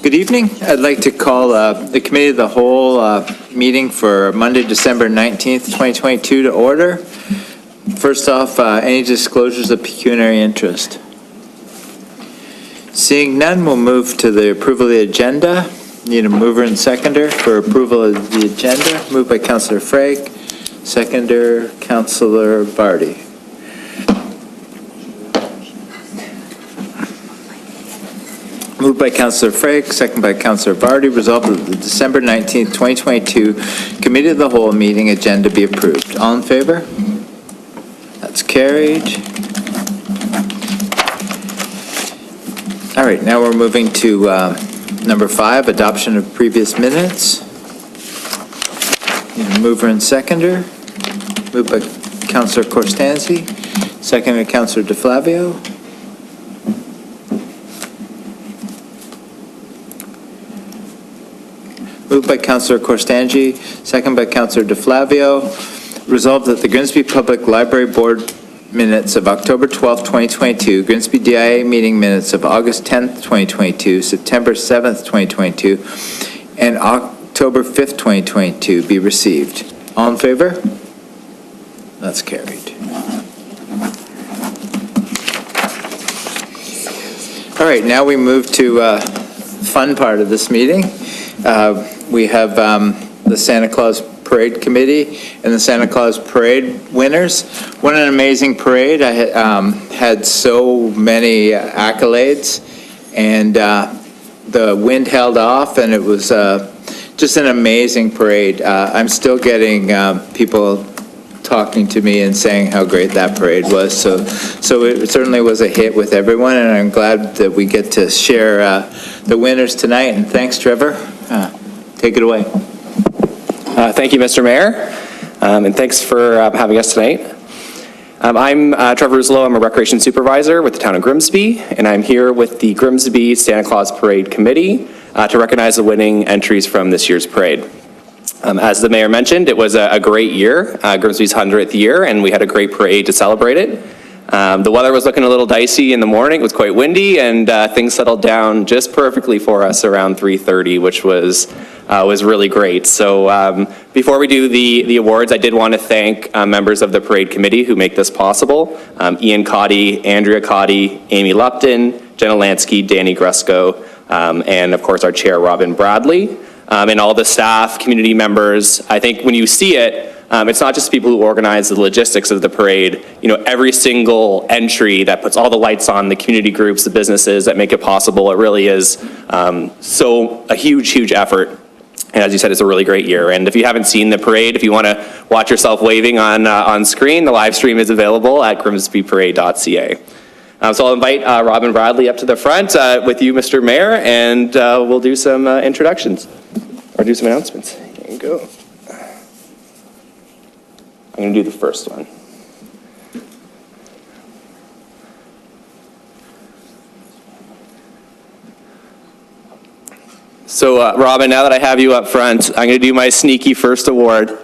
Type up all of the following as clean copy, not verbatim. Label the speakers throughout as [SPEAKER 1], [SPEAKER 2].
[SPEAKER 1] Good evening. I'd like to call the Committee of the Whole meeting for Monday, December 19th, 2022 to order. First off, any disclosures of pecuniary interest? Seeing none, we'll move to the approval of the agenda. Need a mover and seconder for approval of the agenda. Moved by Councillor Frake, seconder Councillor Vardy. Moved by Councillor Frake, second by Councillor Vardy. Resolved that the December 19th, 2022 Committee of the Whole meeting agenda be approved. All in favor? That's carried. All right, now we're moving to number 5, adoption of previous minutes. Need a mover and seconder. Moved by Councillor Corstanzi, second by Councillor DeFlavio. Moved by Councillor Corstangi, second by Councillor DeFlavio. Resolved that the Grimsby Public Library Board minutes of October 12th, 2022, Grimsby DIA meeting minutes of August 10th, 2022, September 7th, 2022, and October 5th, 2022 be received. All in favor? That's carried. All right, now we move to the fun part of this meeting. We have the Santa Claus Parade Committee and the Santa Claus Parade winners. What an amazing parade. I had so many accolades, and the wind held off, and it was just an amazing parade. I'm still getting people talking to me and saying how great that parade was. So it certainly was a hit with everyone, and I'm glad that we get to share the winners tonight. And thanks, Trevor. Take it away.
[SPEAKER 2] Thank you, Mr. Mayor, and thanks for having us tonight. I'm Trevor Ruslow. I'm a recreation supervisor with the town of Grimsby, and I'm here with the Grimsby Santa Claus Parade Committee to recognize the winning entries from this year's parade. As the mayor mentioned, it was a great year, Grimsby's 100th year, and we had a great parade to celebrate it. The weather was looking a little dicey in the morning. It was quite windy, and things settled down just perfectly for us around 3:30, which was really great. So before we do the awards, I did want to thank members of the parade committee who make this possible. Ian Cotty, Andrea Cotty, Amy Lupton, Jenna Lansky, Danny Grusko, and of course our chair, Robin Bradley, and all the staff, community members. I think when you see it, it's not just people who organize the logistics of the parade. You know, every single entry that puts all the lights on, the community groups, the businesses that make it possible, it really is so a huge effort. And as you said, it's a really great year. And if you haven't seen the parade, if you want to watch yourself waving on screen, the live stream is available at grimsbyparade.ca. So I'll invite Robin Bradley up to the front with you, Mr. Mayor, and we'll do some introductions or do some announcements. Here you go. I'm going to do the first one. So, Robin, now that I have you up front, I'm going to do my sneaky first award.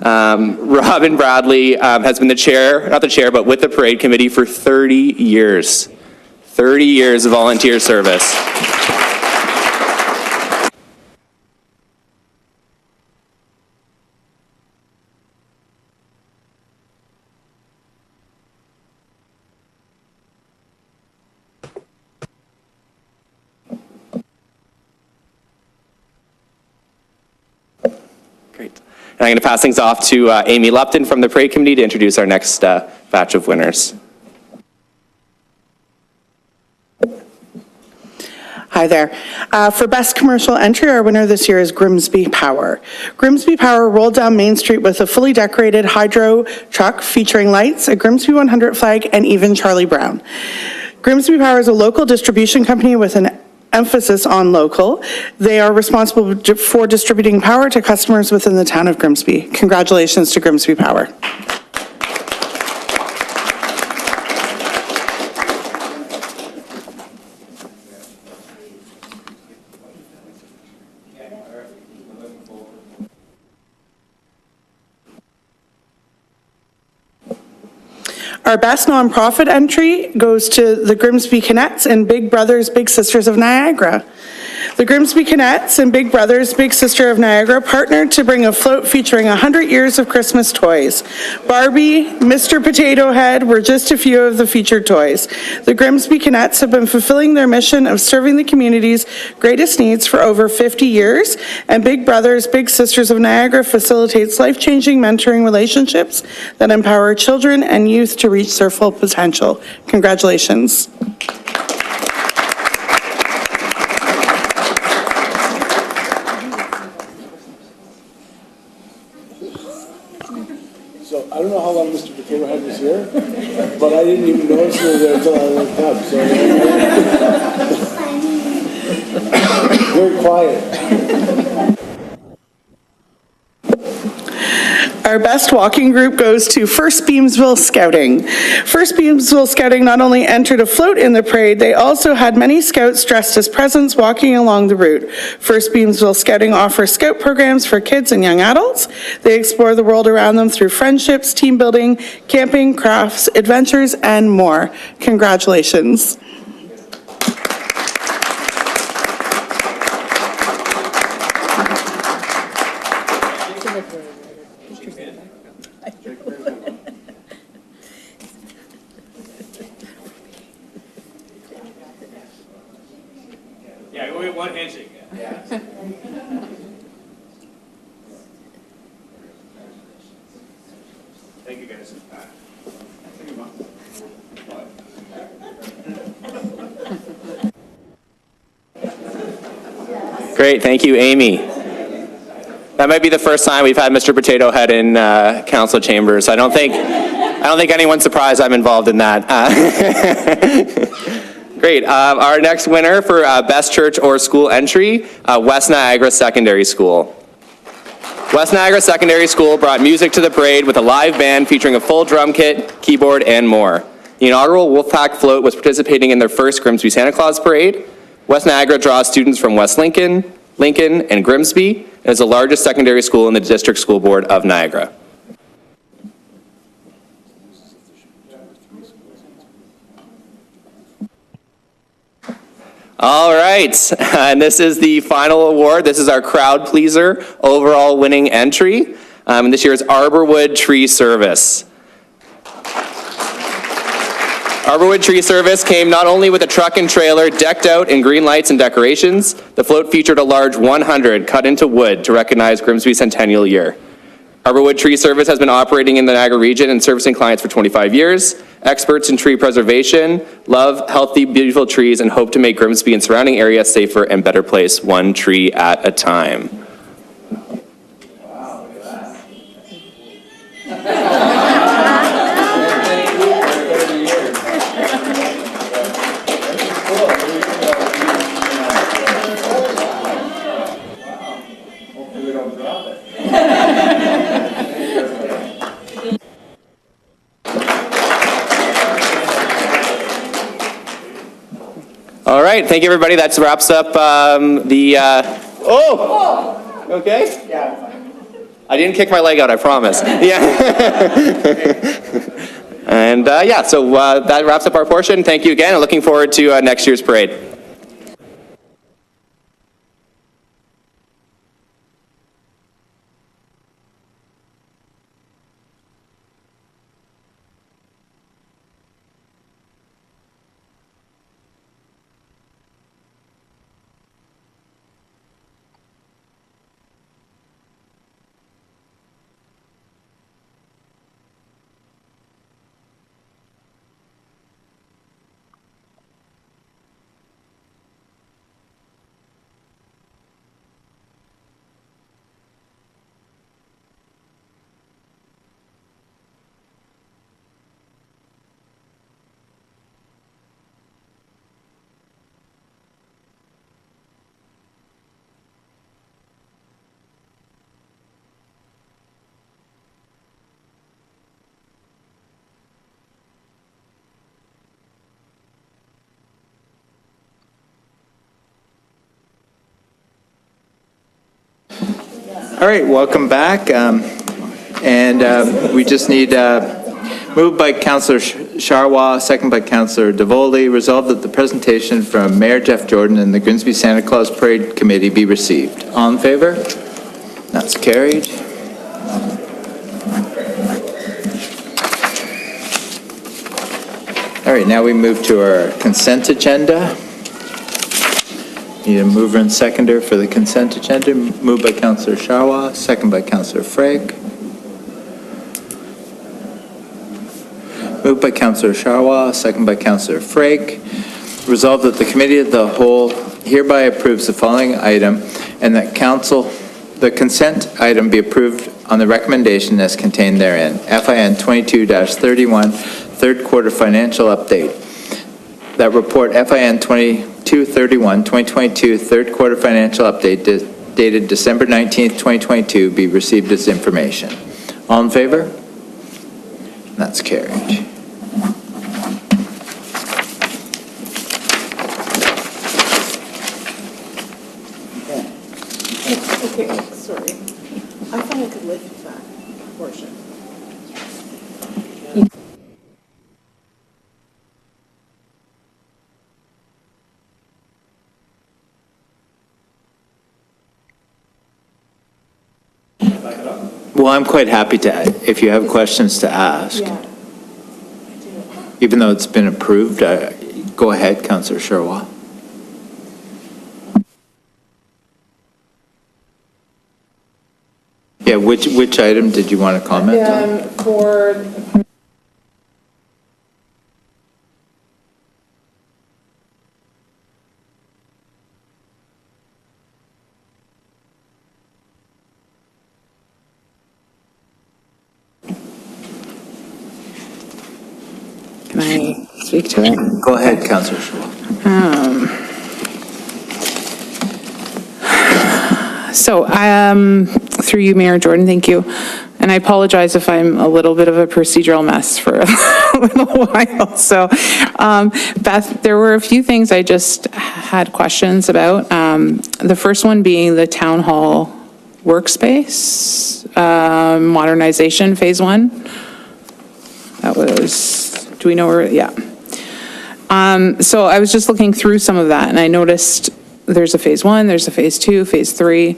[SPEAKER 2] Robin Bradley has been the chair, not the chair, but with the parade committee for 30 years. 30 years of volunteer service. Great. And I'm going to pass things off to Amy Lupton from the Parade Committee to introduce our next batch of winners.
[SPEAKER 3] Hi there. For Best Commercial Entry, our winner this year is Grimsby Power. Grimsby Power rolled down Main Street with a fully decorated hydro truck featuring lights, a Grimsby 100 flag, and even Charlie Brown. Grimsby Power is a local distribution company with an emphasis on local. They are responsible for distributing power to customers within the town of Grimsby. Congratulations to Grimsby Power. Our best nonprofit entry goes to the Grimsby Connects and Big Brothers Big Sisters of Niagara. The Grimsby Canettes and Big Brothers Big Sister of Niagara partnered to bring a float featuring 100 years of Christmas toys. Barbie, Mr. Potato Head were just a few of the featured toys. The Grimsby Canettes have been fulfilling their mission of serving the community's greatest needs for over 50 years, and Big Brothers Big Sisters of Niagara facilitates life-changing mentoring relationships that empower children and youth to reach their full potential. Congratulations.
[SPEAKER 4] So I don't know how long Mr. Potato Head was here, but I didn't even notice he was there until I looked up, so. Very quiet.
[SPEAKER 3] Our best walking group goes to First Beamsville Scouting. First Beamsville Scouting not only entered a float in the parade, they also had many scouts dressed as presents walking along the route. First Beamsville Scouting offers scout programs for kids and young adults. They explore the world around them through friendships, team building, camping, crafts, adventures, and more. Congratulations.
[SPEAKER 2] Yeah, we have one handshake. Thank you, guys. Great, thank you, Amy. That might be the first time we've had Mr. Potato Head in council chambers. I don't think anyone's surprised I'm involved in that. Great. Our next winner for Best Church or School Entry, West Niagara Secondary School. West Niagara Secondary School brought music to the parade with a live band featuring a full drum kit, keyboard, and more. The inaugural Wolfpack float was participating in their first Grimsby Santa Claus parade. West Niagara draws students from West Lincoln, and Grimsby, and is the largest secondary school in the District School Board of Niagara. All right, and this is the final award. This is our crowd pleaser overall winning entry. And this year's Arborwood Tree Service. Arborwood Tree Service came not only with a truck and trailer decked out in green lights and decorations, the float featured a large 100 cut into wood to recognize Grimsby's centennial year. Arborwood Tree Service has been operating in the Niagara region and servicing clients for 25 years. Experts in tree preservation love healthy, beautiful trees and hope to make Grimsby and surrounding areas safer and better place, one tree at a time. All right, thank you, everybody. That wraps up okay? Yeah. I didn't kick my leg out, I promise. Yeah. And so that wraps up our portion. Thank you again, and looking forward to next year's parade. All
[SPEAKER 1] right, welcome back. We just need Moved by Councillor Charwa, second by Councillor DeVoldy. Resolved that the presentation from Mayor Jeff Jordan and the Grimsby Santa Claus Parade Committee be received. All in favor? That's carried. All right, now we move to our consent agenda. Need a mover and seconder for the consent agenda. Moved by Councillor Charwa, second by Councillor Frake. Moved by Councillor Charwa, second by Councillor Frake. Resolved that the Committee of the Whole hereby approves the following item and that the consent item be approved on the recommendation as contained therein. FIN 22-31, third quarter financial update. That report FIN 22-31, 2022, third quarter financial update dated December 19th, 2022 be received as information. All in favor? That's carried.
[SPEAKER 3] Okay, sorry. I thought I could lift that portion.
[SPEAKER 1] Well, I'm quite happy to, if you have questions to ask.
[SPEAKER 3] Yeah.
[SPEAKER 1] Even though it's been approved, go ahead, Councillor Charwa. Yeah, which item did you want to comment on?
[SPEAKER 3] For
[SPEAKER 5] Can I speak to it?
[SPEAKER 1] Go ahead, Councillor Charwa.
[SPEAKER 5] So, through you, Mayor Jordan, thank you. And I apologize if I'm a little bit of a procedural mess for a little while. So, Beth, there were a few things I just had questions about. The first one being the town hall workspace, modernization, phase 1. That was, do we know where, yeah. So I was just looking through some of that and I noticed there's a phase 1, there's a phase 2, phase 3.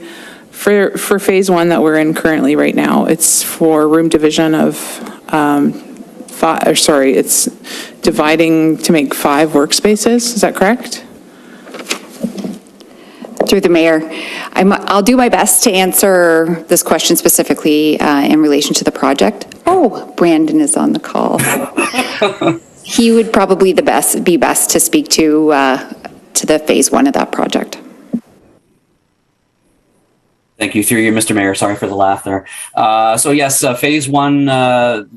[SPEAKER 5] For phase 1 that we're in currently right now, it's for room division of, it's dividing to make 5 workspaces, is that correct?
[SPEAKER 6] Through the mayor, I'll do my best to answer this question specifically in relation to the project. Oh, Brandon is on the call. He would probably be best to speak to the phase 1 of that project.
[SPEAKER 7] Thank you, through you, Mr. Mayor. Sorry for the laugh there. So yes, phase 1,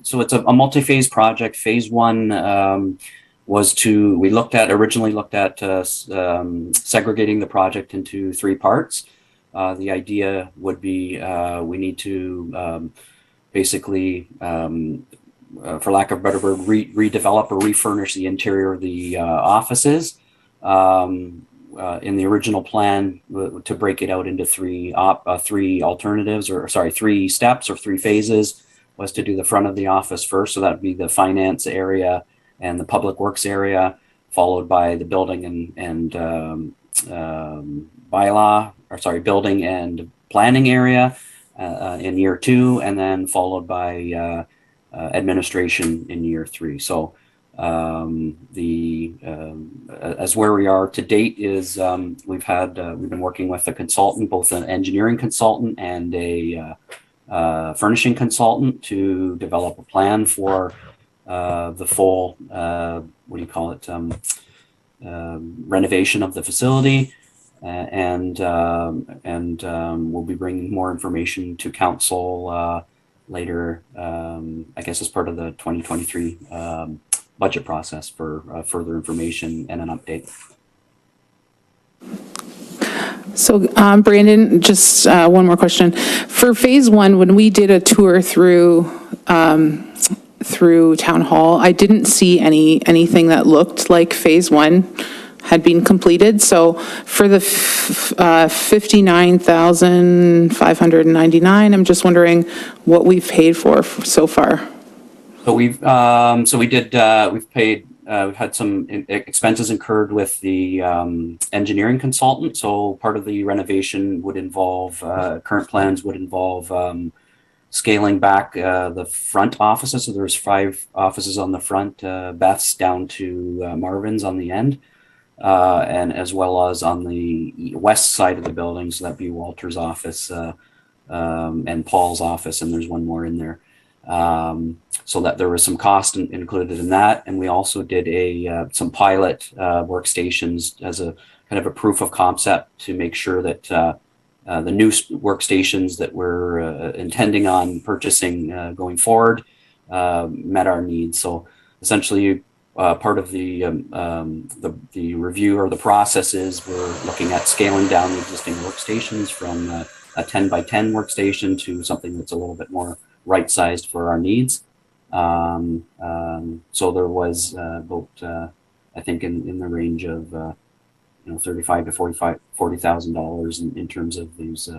[SPEAKER 7] so it's a multi-phase project. Phase 1 was we originally looked at segregating the project into 3 parts. The idea would be we need to basically, for lack of a better word, redevelop or refurnish the interior of the offices. In the original plan to break it out into 3 alternatives, or sorry, 3 steps or 3 phases, was to do the front of the office first. So that would be the finance area and the public works area, followed by the building and building and planning area in year 2, and then followed by administration in year 3. So as where we are to date is we've been working with a consultant, both an engineering consultant and a furnishing consultant, to develop a plan for the full renovation of the facility, and we'll be bringing more information to council later, I guess as part of the 2023 budget process for further information and an update.
[SPEAKER 5] So, Brandon, just one more question. For phase 1, when we did a tour through Town Hall, I didn't see anything that looked like phase 1 had been completed. So for the $59,599, I'm just wondering what we've paid for so far.
[SPEAKER 7] So we've had some expenses incurred with the engineering consultant. So part of the renovation would involve, current plans would involve scaling back the front offices. So there's 5 offices on the front, Beth's down to Marvin's on the end, and as well as on the west side of the building. So that'd be Walter's office and Paul's office, and there's one more in there. So that there was some cost included in that. And we also did some pilot workstations as a kind of a proof of concept to make sure that the new workstations that we're intending on purchasing going forward met our needs. So essentially, part of the review or the process is we're looking at scaling down the existing workstations from a 10 by 10 workstation to something that's a little bit more right-sized for our needs. So there was about, I think, in the range of $35,000 to $40,000 in terms of these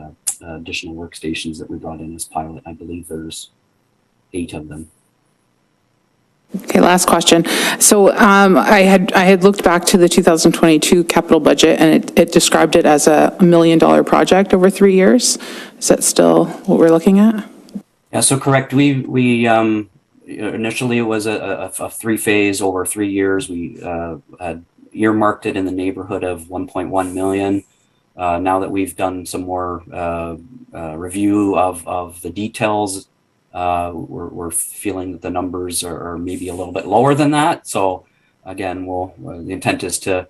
[SPEAKER 7] additional workstations that we brought in as pilot. I believe there's 8 of them.
[SPEAKER 5] Okay, last question. So I had looked back to the 2022 capital budget, and it described it as a $1 million project over 3 years. Is that still what we're looking at?
[SPEAKER 7] Yeah, so correct. We initially it was a 3-phase over 3 years. We had earmarked it in the neighborhood of 1.1 million. Now that we've done some more review of the details, we're feeling that the numbers are maybe a little bit lower than that. So again, the intent is to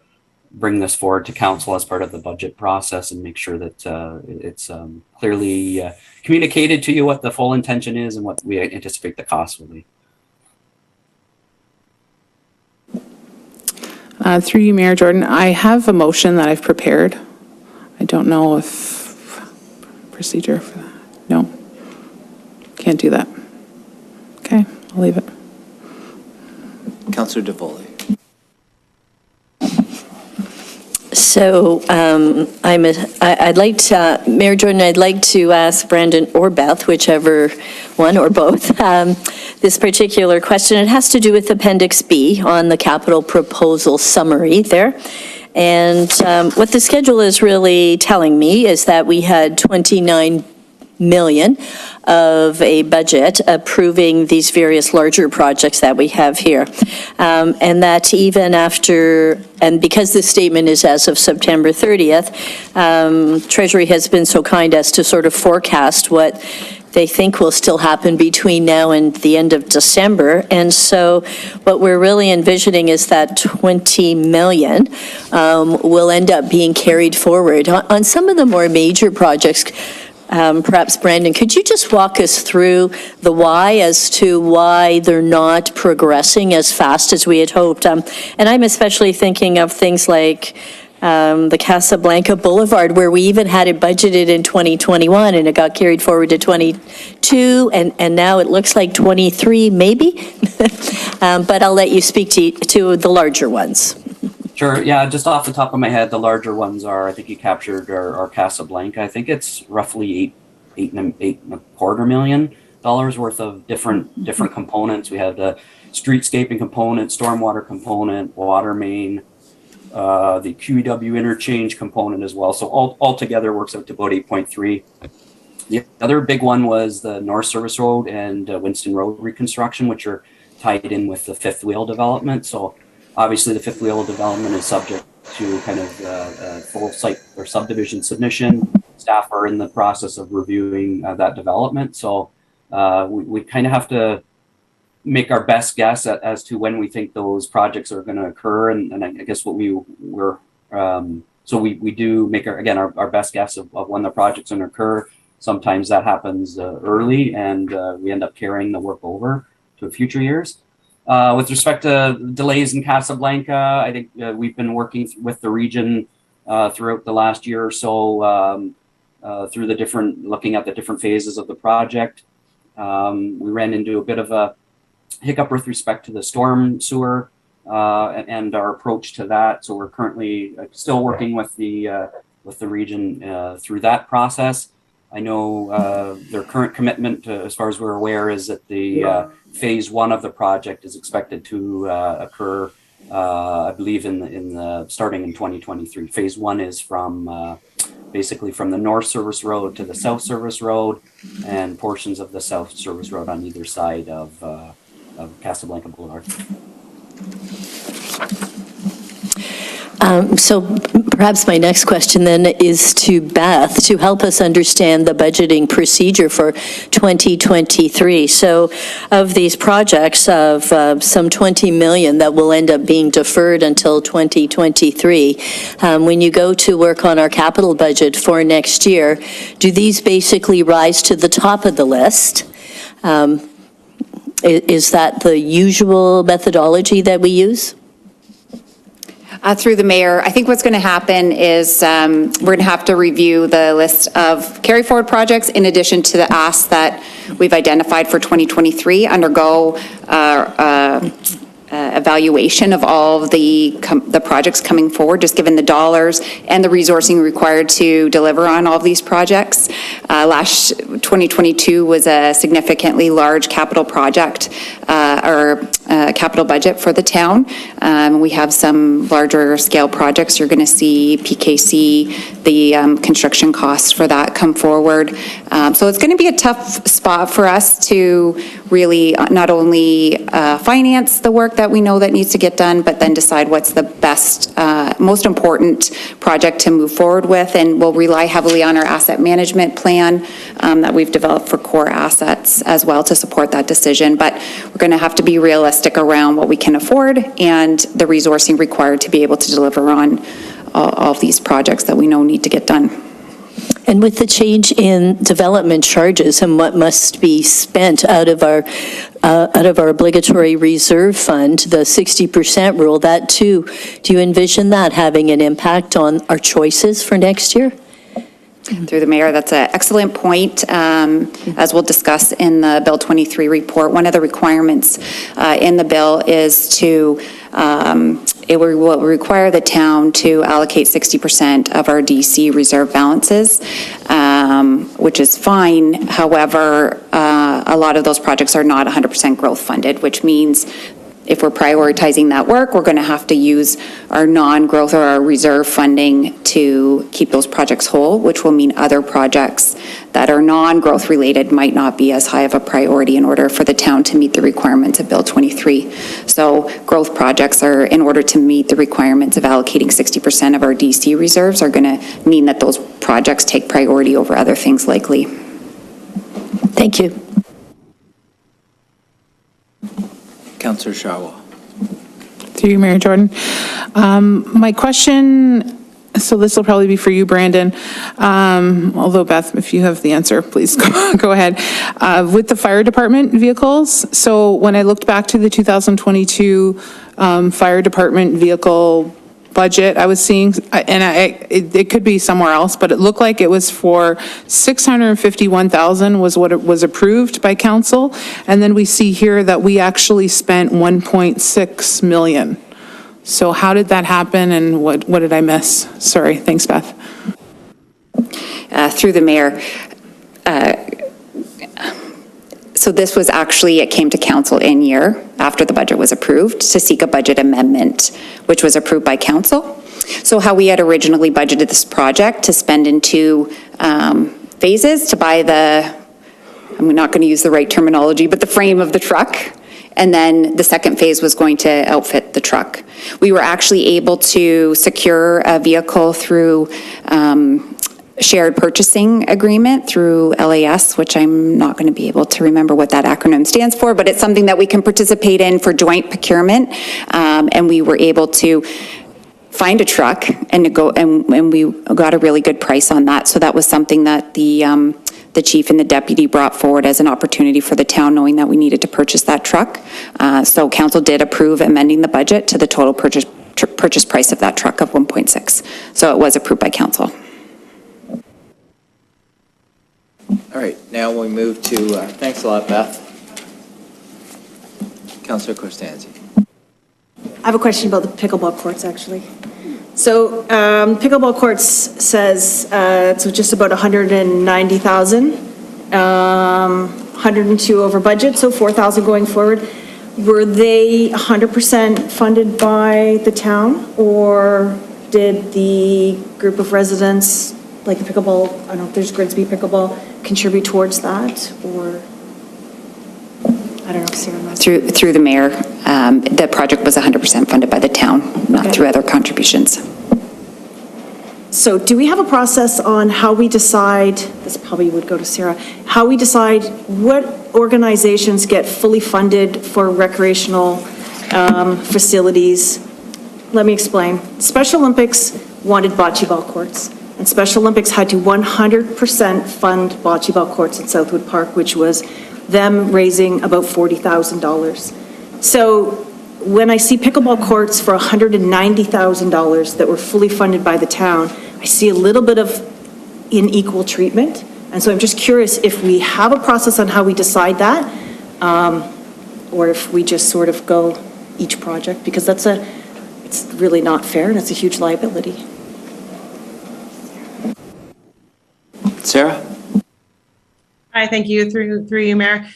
[SPEAKER 7] bring this forward to council as part of the budget process and make sure that it's clearly communicated to you what the full intention is and what we anticipate the cost will be.
[SPEAKER 5] Through you, Mayor Jordan, I have a motion that I've prepared. I don't know if procedure for that. No, can't do that. Okay, I'll leave it.
[SPEAKER 1] Councillor DeVoley.
[SPEAKER 8] So I'd like to, Mayor Jordan, I'd like to ask Brandon or Beth, whichever one or both, this particular question. It has to do with Appendix B on the capital proposal summary there. And what the schedule is really telling me is that we had 29 million of a budget approving these various larger projects that we have here. And that even after, and because this statement is as of September 30th, Treasury has been so kind as to sort of forecast what they think will still happen between now and the end of December. And so what we're really envisioning is that 20 million will end up being carried forward. On some of the more major projects, perhaps Brandon, could you just walk us through the why as to why they're not progressing as fast as we had hoped? And I'm especially thinking of things like the Casablanca Boulevard, where we even had it budgeted in 2021 and it got carried forward to 22, and now it looks like 23 maybe. But I'll let you speak to the larger ones.
[SPEAKER 7] Sure. Yeah, just off the top of my head, the larger ones are, I think you captured our Casablanca. I think it's roughly $8.25 million worth of different components. We have the streetscaping component, stormwater component, water main, the QEW interchange component as well. So all together works out to about 8.3. The other big one was the North Service Road and Winston Road reconstruction, which are tied in with the fifth wheel development. So obviously the fifth wheel development is subject to kind of full site or subdivision submission. Staff are in the process of reviewing that development. So we kind of have to make our best guess as to when we think those projects are going to occur. And I guess what so we do make our best guess of when the project's going to occur. Sometimes that happens early and we end up carrying the work over to future years. With respect to delays in Casablanca, I think we've been working with the region throughout the last year or so through looking at the different phases of the project. We ran into a bit of a hiccup with respect to the storm sewer and our approach to that. So we're currently still working with the region through that process. I know their current commitment, as far as we're aware, is that the phase one of the project is expected to occur, I believe, in the starting in 2023. Phase one is from basically from the North Service Road to the South Service Road, and portions of the South Service Road on either side of Casablanca Boulevard.
[SPEAKER 8] So perhaps my next question then is to Beth, to help us understand the budgeting procedure for 2023. So of these projects of some 20 million that will end up being deferred until 2023, when you go to work on our capital budget for next year, do these basically rise to the top of the list? Is that the usual methodology that we use?
[SPEAKER 6] Through the mayor, I think what's going to happen is we're going to have to review the list of carry forward projects in addition to the asks that we've identified for 2023, undergo evaluation of all of the projects coming forward, just given the dollars and the resourcing required to deliver on all of these projects. Last 2022 was a significantly large capital project or capital budget for the town. We have some larger scale projects. You're going to see PKC, the construction costs for that come forward. So it's going to be a tough spot for us to really not only finance the work that we know that needs to get done, but then decide what's the best, most important project to move forward with. And we'll rely heavily on our asset management plan that we've developed for core assets as well to support that decision. But we're going to have to be realistic around what we can afford and the resourcing required to be able to deliver on all of these projects that we know need to get done.
[SPEAKER 8] And with the change in development charges and what must be spent out of our obligatory reserve fund, the 60% rule, that too, do you envision that having an impact on our choices for next year?
[SPEAKER 6] Through the mayor, that's an excellent point. As we'll discuss in the Bill 23 report, one of the requirements in the bill is to it will require the town to allocate 60% of our DC reserve balances, which is fine. However, a lot of those projects are not 100% growth funded, which means if we're prioritizing that work, we're going to have to use our non-growth or our reserve funding to keep those projects whole, which will mean other projects that are non-growth related might not be as high of a priority in order for the town to meet the requirements of Bill 23. So growth projects are, in order to meet the requirements of allocating 60% of our DC reserves, are going to mean that those projects take priority over other things likely.
[SPEAKER 8] Thank you.
[SPEAKER 1] Councillor Sharwell.
[SPEAKER 5] Through you, Mayor Jordan. My question, so this will probably be for you, Brandon, although Beth, if you have the answer, please go ahead. With the fire department vehicles, so when I looked back to the 2022 fire department vehicle budget, I was seeing, and it could be somewhere else, but it looked like it was for $651,000 was what it was approved by council. And then we see here that we actually spent 1.6 million. So how did that happen and what did I miss? Sorry, thanks, Beth.
[SPEAKER 6] Through the mayor, so this was actually, it came to council in year after the budget was approved to seek a budget amendment, which was approved by council. So how we had originally budgeted this project to spend in two phases to buy I'm not going to use the right terminology, but the frame of the truck. And then the second phase was going to outfit the truck. We were actually able to secure a vehicle through shared purchasing agreement through LAS, which I'm not going to be able to remember what that acronym stands for, but it's something that we can participate in for joint procurement. And we were able to find a truck and we got a really good price on that. So that was something that the chief and the deputy brought forward as an opportunity for the town, knowing that we needed to purchase that truck. So council did approve amending the budget to the total purchase price of that truck of 1.6. So it was approved by council.
[SPEAKER 1] All right, now we move to, thanks a lot, Beth. Councillor Corstanzi.
[SPEAKER 9] I have a question about the pickleball courts, actually. So pickleball courts says, so just about 190,000, 102 over budget, so 4,000 going forward. Were they 100% funded by the town, or did the group of residents, like the pickleball, I don't know if there's Grimsby Pickleball, contribute towards that, or? I don't know, Sarah.
[SPEAKER 6] Through the mayor, the project was 100% funded by the town, not through other contributions.
[SPEAKER 9] So do we have a process on how we decide, this probably would go to Sarah, how we decide what organizations get fully funded for recreational facilities? Let me explain. Special Olympics wanted bocce ball courts, and Special Olympics had to 100% fund bocce ball courts in Southwood Park, which was them raising about $40,000. So when I see pickleball courts for $190,000 that were fully funded by the town, I see a little bit of unequal treatment. And so I'm just curious if we have a process on how we decide that, or if we just sort of go each project, because it's really not fair and it's a huge liability.
[SPEAKER 1] Sarah?
[SPEAKER 10] Hi, thank you. Through you, Mayor.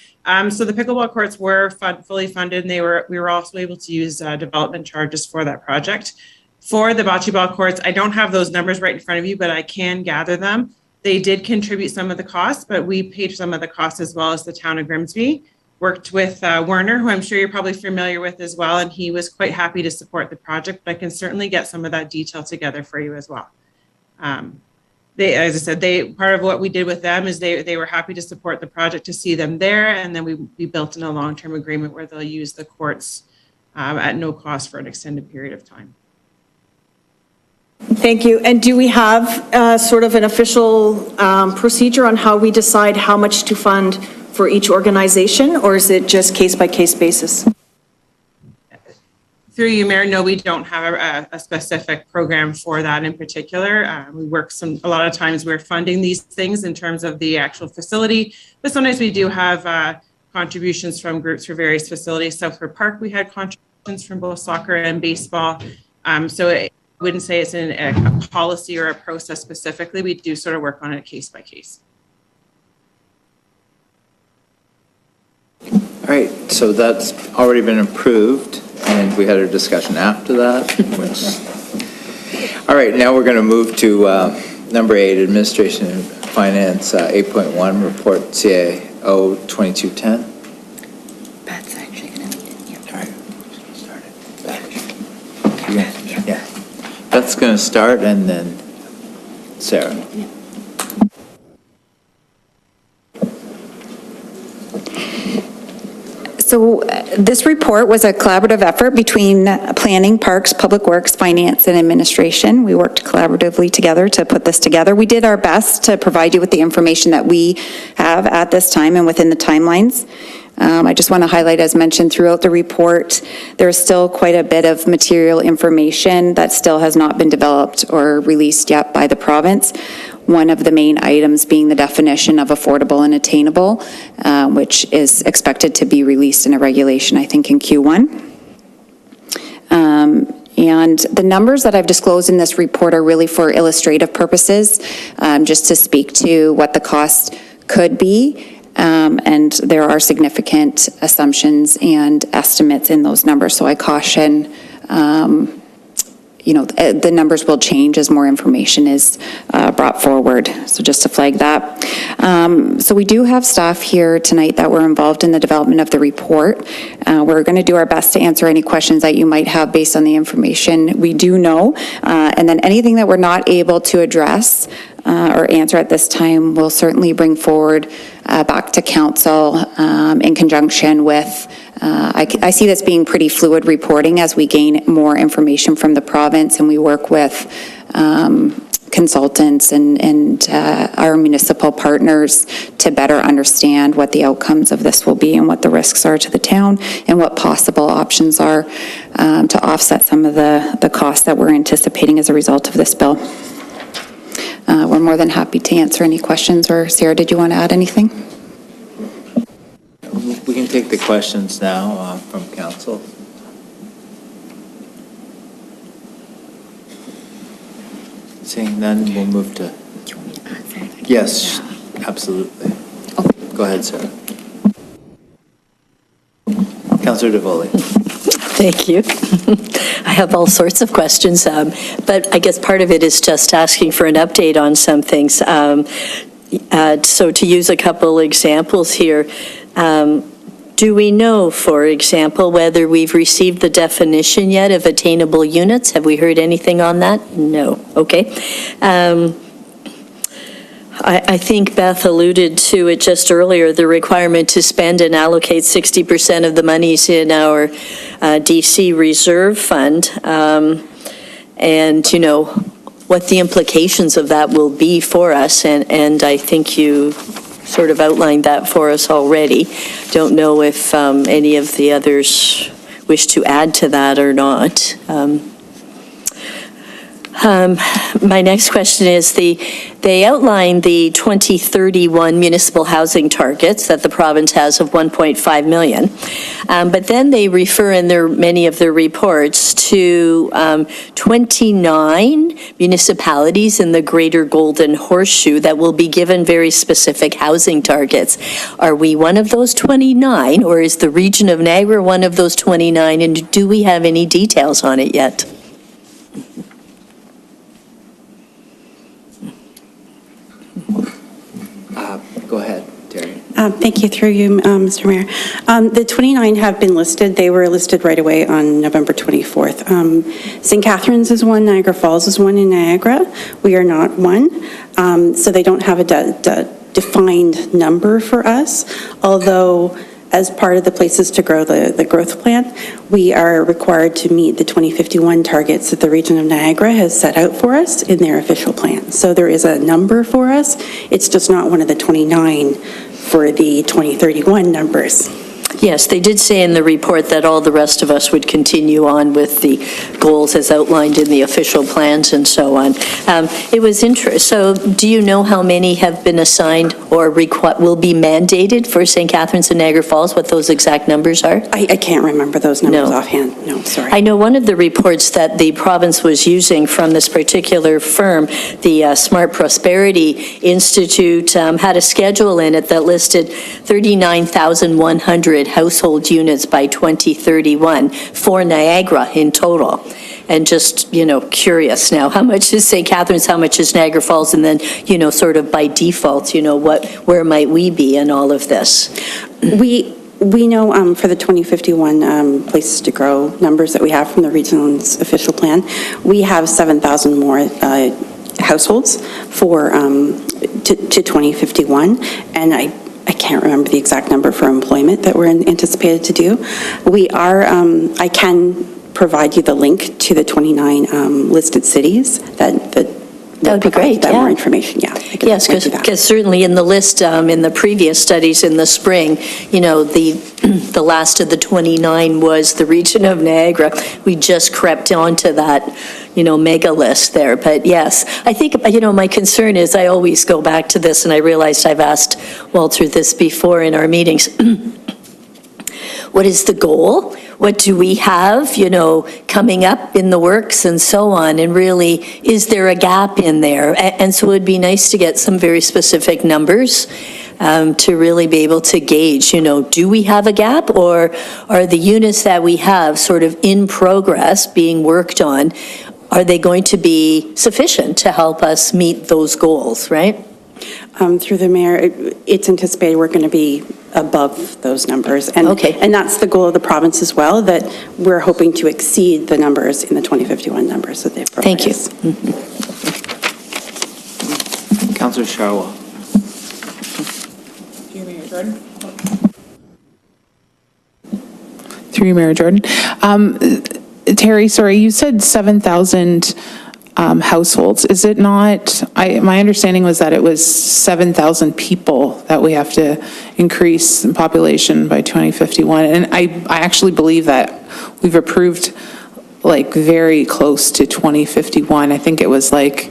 [SPEAKER 10] So the pickleball courts were fully funded, and we were also able to use development charges for that project. For the bocce ball courts, I don't have those numbers right in front of you, but I can gather them. They did contribute some of the costs, but we paid some of the costs as well as the town of Grimsby. Worked with Werner, who I'm sure you're probably familiar with as well, and he was quite happy to support the project, but I can certainly get some of that detail together for you as well. As I said, part of what we did with them is they were happy to support the project, to see them there, and then we built in a long-term agreement where they'll use the courts at no cost for an extended period of time.
[SPEAKER 9] Thank you. And do we have sort of an official procedure on how we decide how much to fund for each organization, or is it just case-by-case basis?
[SPEAKER 10] Through you, Mayor, no, we don't have a specific program for that in particular. We work a lot of times we're funding these things in terms of the actual facility, but sometimes we do have contributions from groups for various facilities. Southwood Park, we had contributions from both soccer and baseball. So I wouldn't say it's in a policy or a process specifically. We do sort of work on it case by case.
[SPEAKER 1] All right, so that's already been approved, and we had a discussion after that. All right, now we're going to move to number 8, Administration and Finance, 8.1, Report CAO 2210.
[SPEAKER 6] That's actually going to lead it.
[SPEAKER 1] All right, start it. Yeah, that's going to start, and then Sarah.
[SPEAKER 6] Yeah. So this report was a collaborative effort between Planning, Parks, Public Works, Finance, and Administration. We worked collaboratively together to put this together. We did our best to provide you with the information that we have at this time and within the timelines. I just want to highlight, as mentioned throughout the report, there's still quite a bit of material information that still has not been developed or released yet by the province. One of the main items being the definition of affordable and attainable, which is expected to be released in a regulation, I think, in Q1. And the numbers that I've disclosed in this report are really for illustrative purposes, just to speak to what the cost could be. And there are significant assumptions and estimates in those numbers. So I caution, the numbers will change as more information is brought forward. So just to flag that. So we do have staff here tonight that were involved in the development of the report. We're going to do our best to answer any questions that you might have based on the information we do know. And then anything that we're not able to address or answer at this time, we'll certainly bring forward back to council in conjunction with, I see this being pretty fluid reporting as we gain more information from the province and we work with consultants and our municipal partners to better understand what the outcomes of this will be and what the risks are to the town and what possible options are to offset some of the costs that we're anticipating as a result of this bill. We're more than happy to answer any questions. Or Sarah, did you want to add anything?
[SPEAKER 1] We can take the questions now from council. Seeing none, we'll move to, yes, absolutely. Go ahead, Sarah. Councillor DeVoli.
[SPEAKER 8] Thank you. I have all sorts of questions, but I guess part of it is just asking for an update on some things. So to use a couple examples here, do we know, for example, whether we've received the definition yet of attainable units? Have we heard anything on that? No. Okay. I think Beth alluded to it just earlier, the requirement to spend and allocate 60% of the monies in our DC Reserve Fund. And, you know, what the implications of that will be for us. And I think you sort of outlined that for us already. Don't know if any of the others wish to add to that or not. My next question is they outline the 2031 municipal housing targets that the province has of 1.5 million. But then they refer in many of their reports to 29 municipalities in the Greater Golden Horseshoe that will be given very specific housing targets. Are we one of those 29, or is the region of Niagara one of those 29, and do we have any details on it yet?
[SPEAKER 1] Go ahead, Terry.
[SPEAKER 11] Thank you, through you, Mr. Mayor. The 29 have been listed. They were listed right away on November 24th. St. Catharines is one, Niagara Falls is one in Niagara. We are not one, so they don't have a defined number for us, although as part of the Places to Grow, the growth plan, we are required to meet the 2051 targets that the region of Niagara has set out for us in their official plan. So there is a number for us. It's just not one of the 29 for the 2031 numbers.
[SPEAKER 8] Yes, they did say in the report that all the rest of us would continue on with the goals as outlined in the official plans and so on. It was interesting. So do you know how many have been assigned or will be mandated for St. Catharines and Niagara Falls, what those exact numbers are?
[SPEAKER 11] I can't remember those numbers offhand. No, sorry.
[SPEAKER 8] I know one of the reports that the province was using from this particular firm, the Smart Prosperity Institute, had a schedule in it that listed 39,100 household units by 2031 for Niagara in total. And just, you know, curious now, how much is St. Catharines, how much is Niagara Falls, and then, you know, sort of by default, you know, where might we be in all of this?
[SPEAKER 11] We know for the 2051 Places to Grow numbers that we have from the region's official plan, we have 7,000 more households for to 2051, and I can't remember the exact number for employment that we're anticipated to do. We are, I can provide you the link to the 29 listed cities that
[SPEAKER 8] would be great,
[SPEAKER 11] that more information, yeah.
[SPEAKER 8] Yes, because certainly in the list, in the previous studies in the spring, you know, the last of the 29 was the region of Niagara. We just crept onto that, you know, mega list there. But yes, I think, you know, my concern is I always go back to this, and I realized I've asked Walter this before in our meetings. What is the goal? What do we have, you know, coming up in the works and so on? And really, is there a gap in there? And so it would be nice to get some very specific numbers to really be able to gauge, you know, do we have a gap, or are the units that we have sort of in progress being worked on, are they going to be sufficient to help us meet those goals, right?
[SPEAKER 11] Through the mayor, it's anticipated we're going to be above those numbers. And,
[SPEAKER 8] okay.
[SPEAKER 11] And that's the goal of the province as well, that we're hoping to exceed the numbers in the 2051 numbers that they've provided.
[SPEAKER 8] Thank you.
[SPEAKER 1] Councillor Sharwell.
[SPEAKER 5] Through you, Mayor Jordan. Through you, Mayor Jordan. Terry, sorry, you said 7,000 households. Is it not, my understanding was that it was 7,000 people that we have to increase in population by 2051. And I actually believe that we've approved like very close to 2051. I think it was like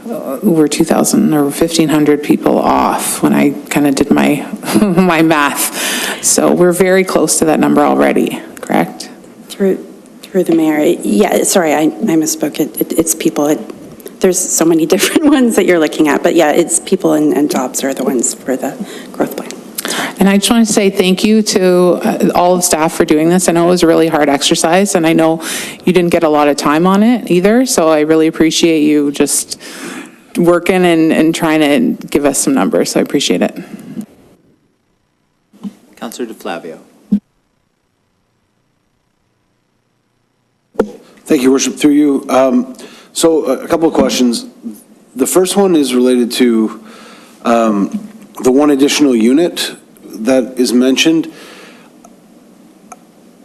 [SPEAKER 5] we're 2,000 or 1,500 people off when I kind of did my my math. So we're very close to that number already, correct?
[SPEAKER 11] Through the mayor, yeah, sorry, I misspoke. It's people. there's so many different ones that you're looking at, but yeah, it's people and jobs are the ones for the growth plan.
[SPEAKER 5] And I just want to say thank you to all the staff for doing this. I know it was a really hard exercise, and I know you didn't get a lot of time on it either, so I really appreciate you just working and trying to give us some numbers, so I appreciate it.
[SPEAKER 1] Councillor DeFlavio.
[SPEAKER 4] Thank you, Worship, through you. So a couple of questions. The first one is related to the one additional unit that is mentioned.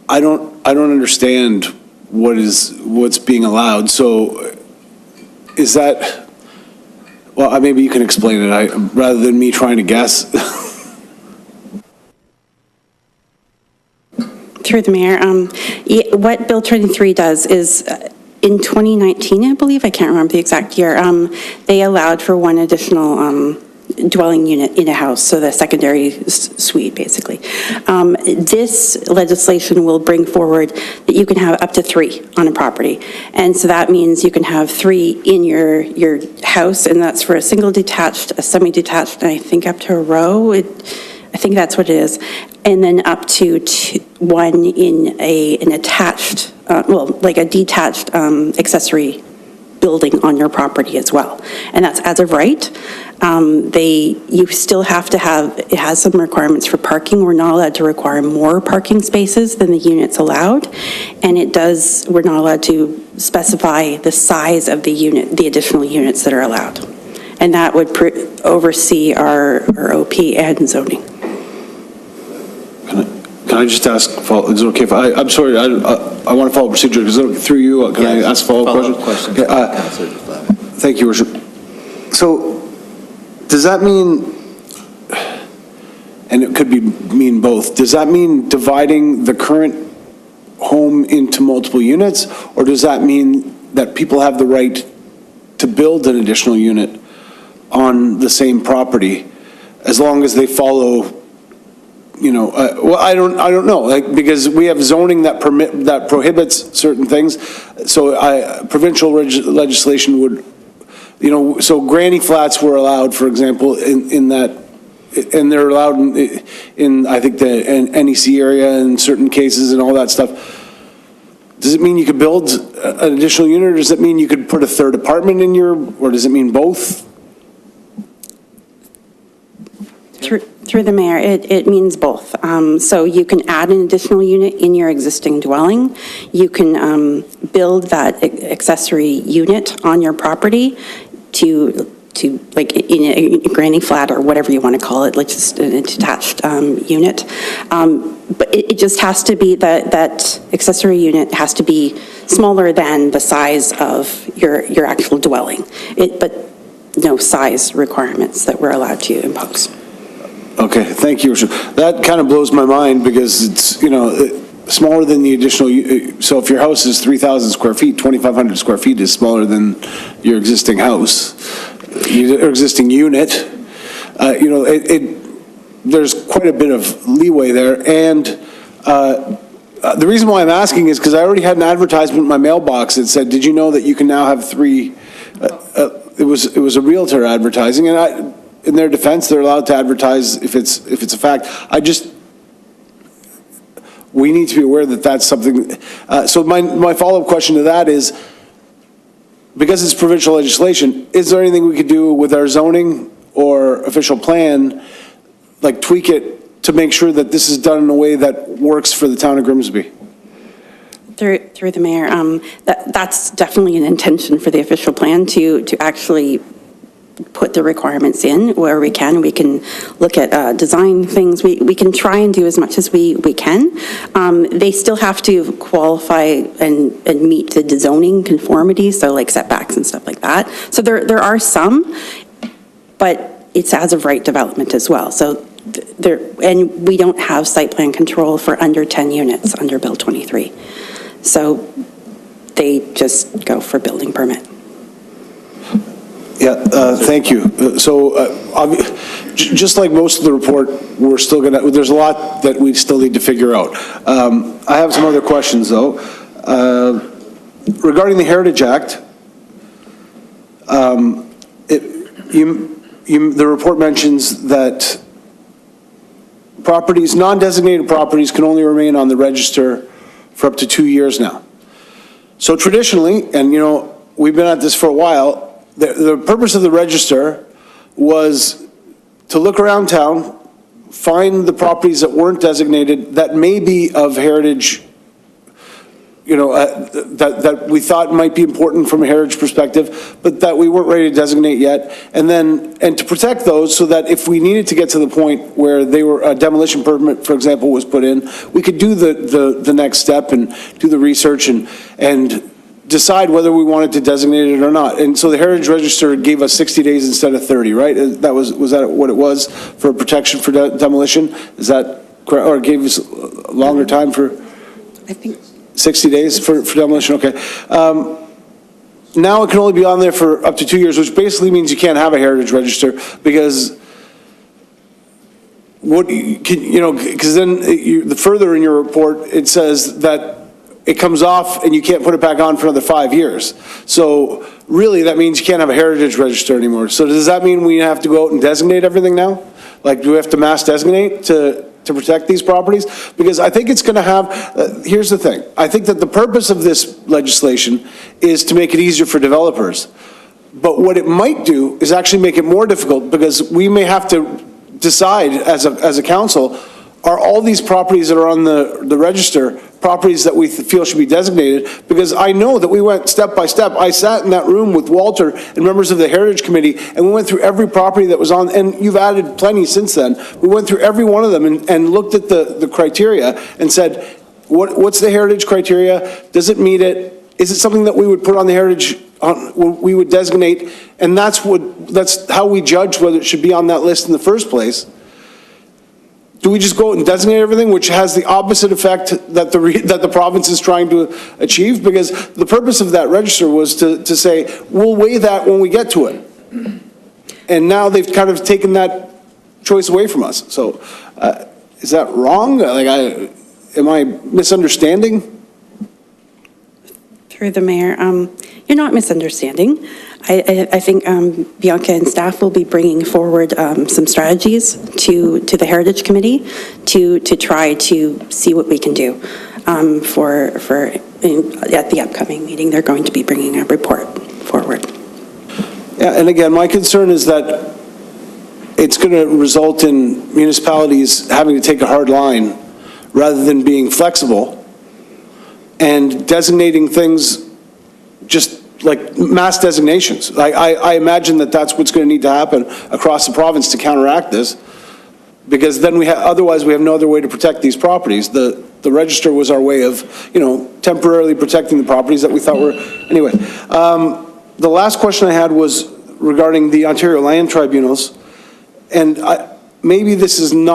[SPEAKER 4] I don't understand what's being allowed. So is that, well, maybe you can explain it, rather than me trying to guess.
[SPEAKER 11] Through the mayor, what Bill 23 does is, in 2019, I believe, I can't remember the exact year, they allowed for one additional dwelling unit in a house, so the secondary suite, basically. This legislation will bring forward that you can have up to 3 on a property. And so that means you can have 3 in your house, and that's for a single detached, a semi-detached, and I think up to a row. I think that's what it is. And then up to 1 in an attached, like a detached accessory building on your property as well. And that's as of right. You still have to have, it has some requirements for parking. We're not allowed to require more parking spaces than the units allowed. And we're not allowed to specify the size of the unit, the additional units that are allowed. And that would oversee our OP and zoning.
[SPEAKER 4] Can I just ask, is it okay if I'm sorry, I want to follow procedure, because through you, can I ask follow-up questions?
[SPEAKER 1] Follow-up questions.
[SPEAKER 4] Okay, thank you, Worship. So, does that mean, and it could mean both, does that mean dividing the current home into multiple units, or does that mean that people have the right to build an additional unit on the same property, as long as they follow, well, I don't know, like, because we have zoning that prohibits certain things. So provincial legislation would, so granny flats were allowed, for example, in that, and they're allowed in I think the NEC area in certain cases and all that stuff. Does it mean you could build an additional unit, or does it mean you could put a third apartment in or does it mean both?
[SPEAKER 11] Through the mayor, it means both. So you can add an additional unit in your existing dwelling. You can build that accessory unit on your property to like in a granny flat or whatever you want to call it, like just a detached unit. But it just has to be that accessory unit has to be smaller than the size of your actual dwelling. But no size requirements that we're allowed to impose.
[SPEAKER 4] Okay, thank you. That kind of blows my mind, because it's, smaller than the additional, so if your house is 3,000 square feet, 2,500 square feet is smaller than your existing house, your existing unit. There's quite a bit of leeway there, and the reason why I'm asking is because I already had an advertisement in my mailbox that said, did you know that you can now have 3, it was a realtor advertising, and in their defense, they're allowed to advertise if it's a fact. We need to be aware that that's something. So my follow-up question to that is, because it's provincial legislation, is there anything we could do with our zoning or official plan, like tweak it to make sure that this is done in a way that works for the town of Grimsby?
[SPEAKER 11] Through the mayor, that's definitely an intention for the official plan to actually put the requirements in where we can. We can look at design things. We can try and do as much as we can. They still have to qualify and meet the zoning conformity, so like setbacks and stuff like that. So there are some, but it's as of right development as well. So and we don't have site plan control for under 10 units under Bill 23. So they just go for building permit.
[SPEAKER 4] Yeah, thank you. So just like most of the report, we're still there's a lot that we still need to figure out. I have some other questions, though. Regarding the Heritage Act, The report mentions that properties, non-designated properties can only remain on the register for up to 2 years now. So traditionally, and we've been at this for a while, the purpose of the register was to look around town, find the properties that weren't designated that may be of heritage, that we thought might be important from a heritage perspective, but that we weren't ready to designate yet. And to protect those so that if we needed to get to the point where a demolition permit, for example, was put in, we could do the next step and do the research and decide whether we wanted to designate it or not. And so the Heritage Register gave us 60 days instead of 30, right? Was that what it was for protection for demolition? Is that correct? Or it gave us a longer time for?
[SPEAKER 11] I think
[SPEAKER 4] 60 days for demolition, okay. Now it can only be on there for up to 2 years, which basically means you can't have a heritage register because because then the further in your report, it says that it comes off and you can't put it back on for another 5 years. So really that means you can't have a heritage register anymore. So does that mean we have to go out and designate everything now? Like, do we have to mass designate to protect these properties? Because I think it's going to have, here's the thing. I think that the purpose of this legislation is to make it easier for developers. But what it might do is actually make it more difficult because we may have to decide as a council, are all these properties that are on the register properties that we feel should be designated? Because I know that we went step by step. I sat in that room with Walter and members of the Heritage Committee, and we went through every property that was on, and you've added plenty since then. We went through every one of them and looked at the criteria and said, what's the heritage criteria? Does it meet it? Is it something that we would put on the heritage, we would designate? And that's how we judge whether it should be on that list in the first place. Do we just go out and designate everything, which has the opposite effect that the province is trying to achieve? Because the purpose of that register was to say, we'll weigh that when we get to it. And now they've kind of taken that choice away from us. So is that wrong? Am I misunderstanding?
[SPEAKER 11] through the mayor, you're not misunderstanding. I think Bianca and staff will be bringing forward some strategies to the Heritage Committee to try to see what we can do at the upcoming meeting. They're going to be bringing a report forward.
[SPEAKER 4] Yeah, and again, my concern is that it's going to result in municipalities having to take a hard line rather than being flexible and designating things just like mass designations. I imagine that that's what's going to need to happen across the province to counteract this, because then otherwise we have no other way to protect these properties. The register was our way of, temporarily protecting the properties that we thought were, anyway. The last question I had was regarding the Ontario Land Tribunals, and maybe this is one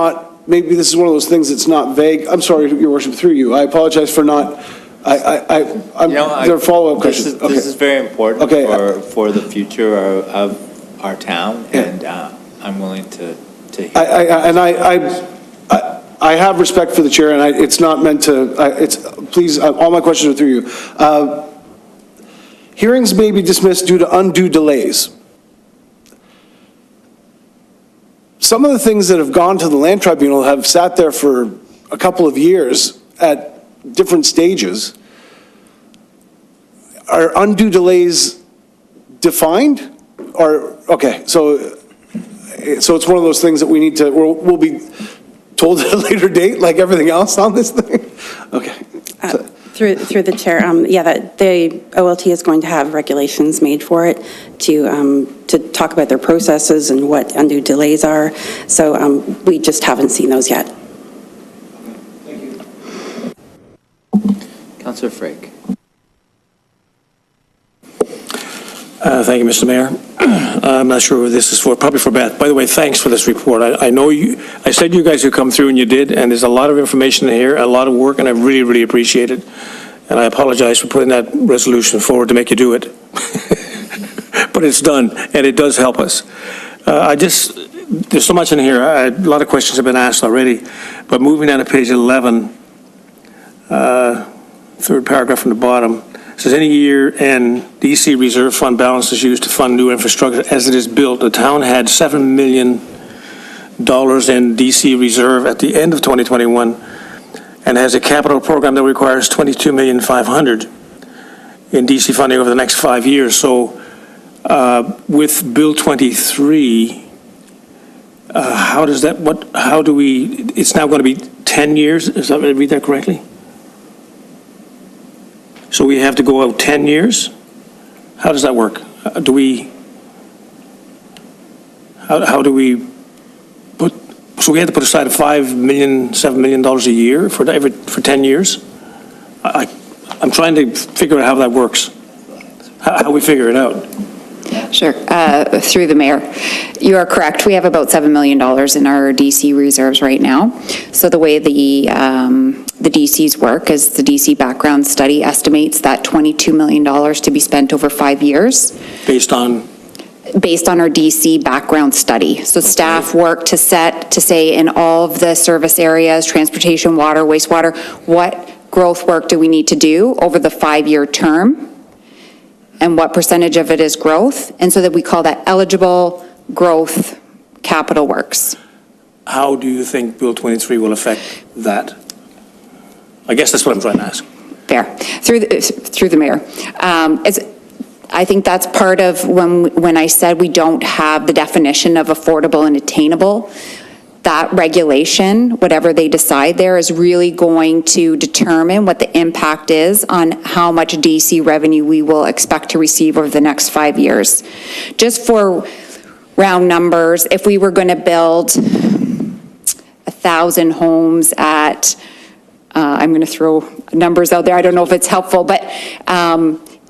[SPEAKER 4] of those things that's not vague. I'm sorry, Your Worship, through you. I apologize for not. There are follow-up questions.
[SPEAKER 1] This is very important for the future of our town, and I'm willing to hear.
[SPEAKER 4] I have respect for the chair, and it's not meant to. Please, all my questions are through you. Hearings may be dismissed due to undue delays. Some of the things that have gone to the Land Tribunal have sat there for a couple of years at different stages. Are undue delays defined? So it's one of those things that we need to, we'll be told at a later date, like everything else on this thing? Okay.
[SPEAKER 11] Through the chair, that the OLT is going to have regulations made for it to talk about their processes and what undue delays are. So we just haven't seen those yet.
[SPEAKER 4] Thank you.
[SPEAKER 1] Councillor Frake.
[SPEAKER 12] Thank you, Mr. Mayor. I'm not sure who this is for, probably for Beth. By the way, thanks for this report. I know I said you guys would come through, and you did, and there's a lot of information in here, a lot of work, and I really, really appreciate it. And I apologize for putting that resolution forward to make you do it. But it's done, and it does help us. There's so much in here. A lot of questions have been asked already, but moving down to page 11, third paragraph from the bottom, Says any year and DC reserve fund balance is used to fund new infrastructure as it is built. The town had $7 million in DC reserve at the end of 2021 and has a capital program that requires $22,500,000 in DC funding over the next 5 years. So with Bill 23, how does that, how do we, it's now going to be 10 years? Is that, did I read that correctly? So we have to go out 10 years? How does that work? How do we put, so we had to put aside $5 million, $7 million a year for 10 years? I'm trying to figure out how that works, how we figure it out.
[SPEAKER 6] Sure. Through the mayor, you are correct. We have about $7 million in our DC reserves right now. So the way the DCs work is the DC background study estimates that $22 million to be spent over 5 years.
[SPEAKER 12] Based on
[SPEAKER 6] our DC background study. So staff work to say in all of the service areas, transportation, water, wastewater, what growth work do we need to do over the 5-year term? And what percentage of it is growth? And so that we call that eligible growth capital works.
[SPEAKER 12] How do you think Bill 23 will affect that? I guess that's what I'm trying to ask.
[SPEAKER 6] Fair. Through the mayor. I think that's part of when I said we don't have the definition of affordable and attainable. That regulation, whatever they decide there, is really going to determine what the impact is on how much DC revenue we will expect to receive over the next 5 years. Just for round numbers, if we were going to build 1,000 homes at, I'm going to throw numbers out there, I don't know if it's helpful, but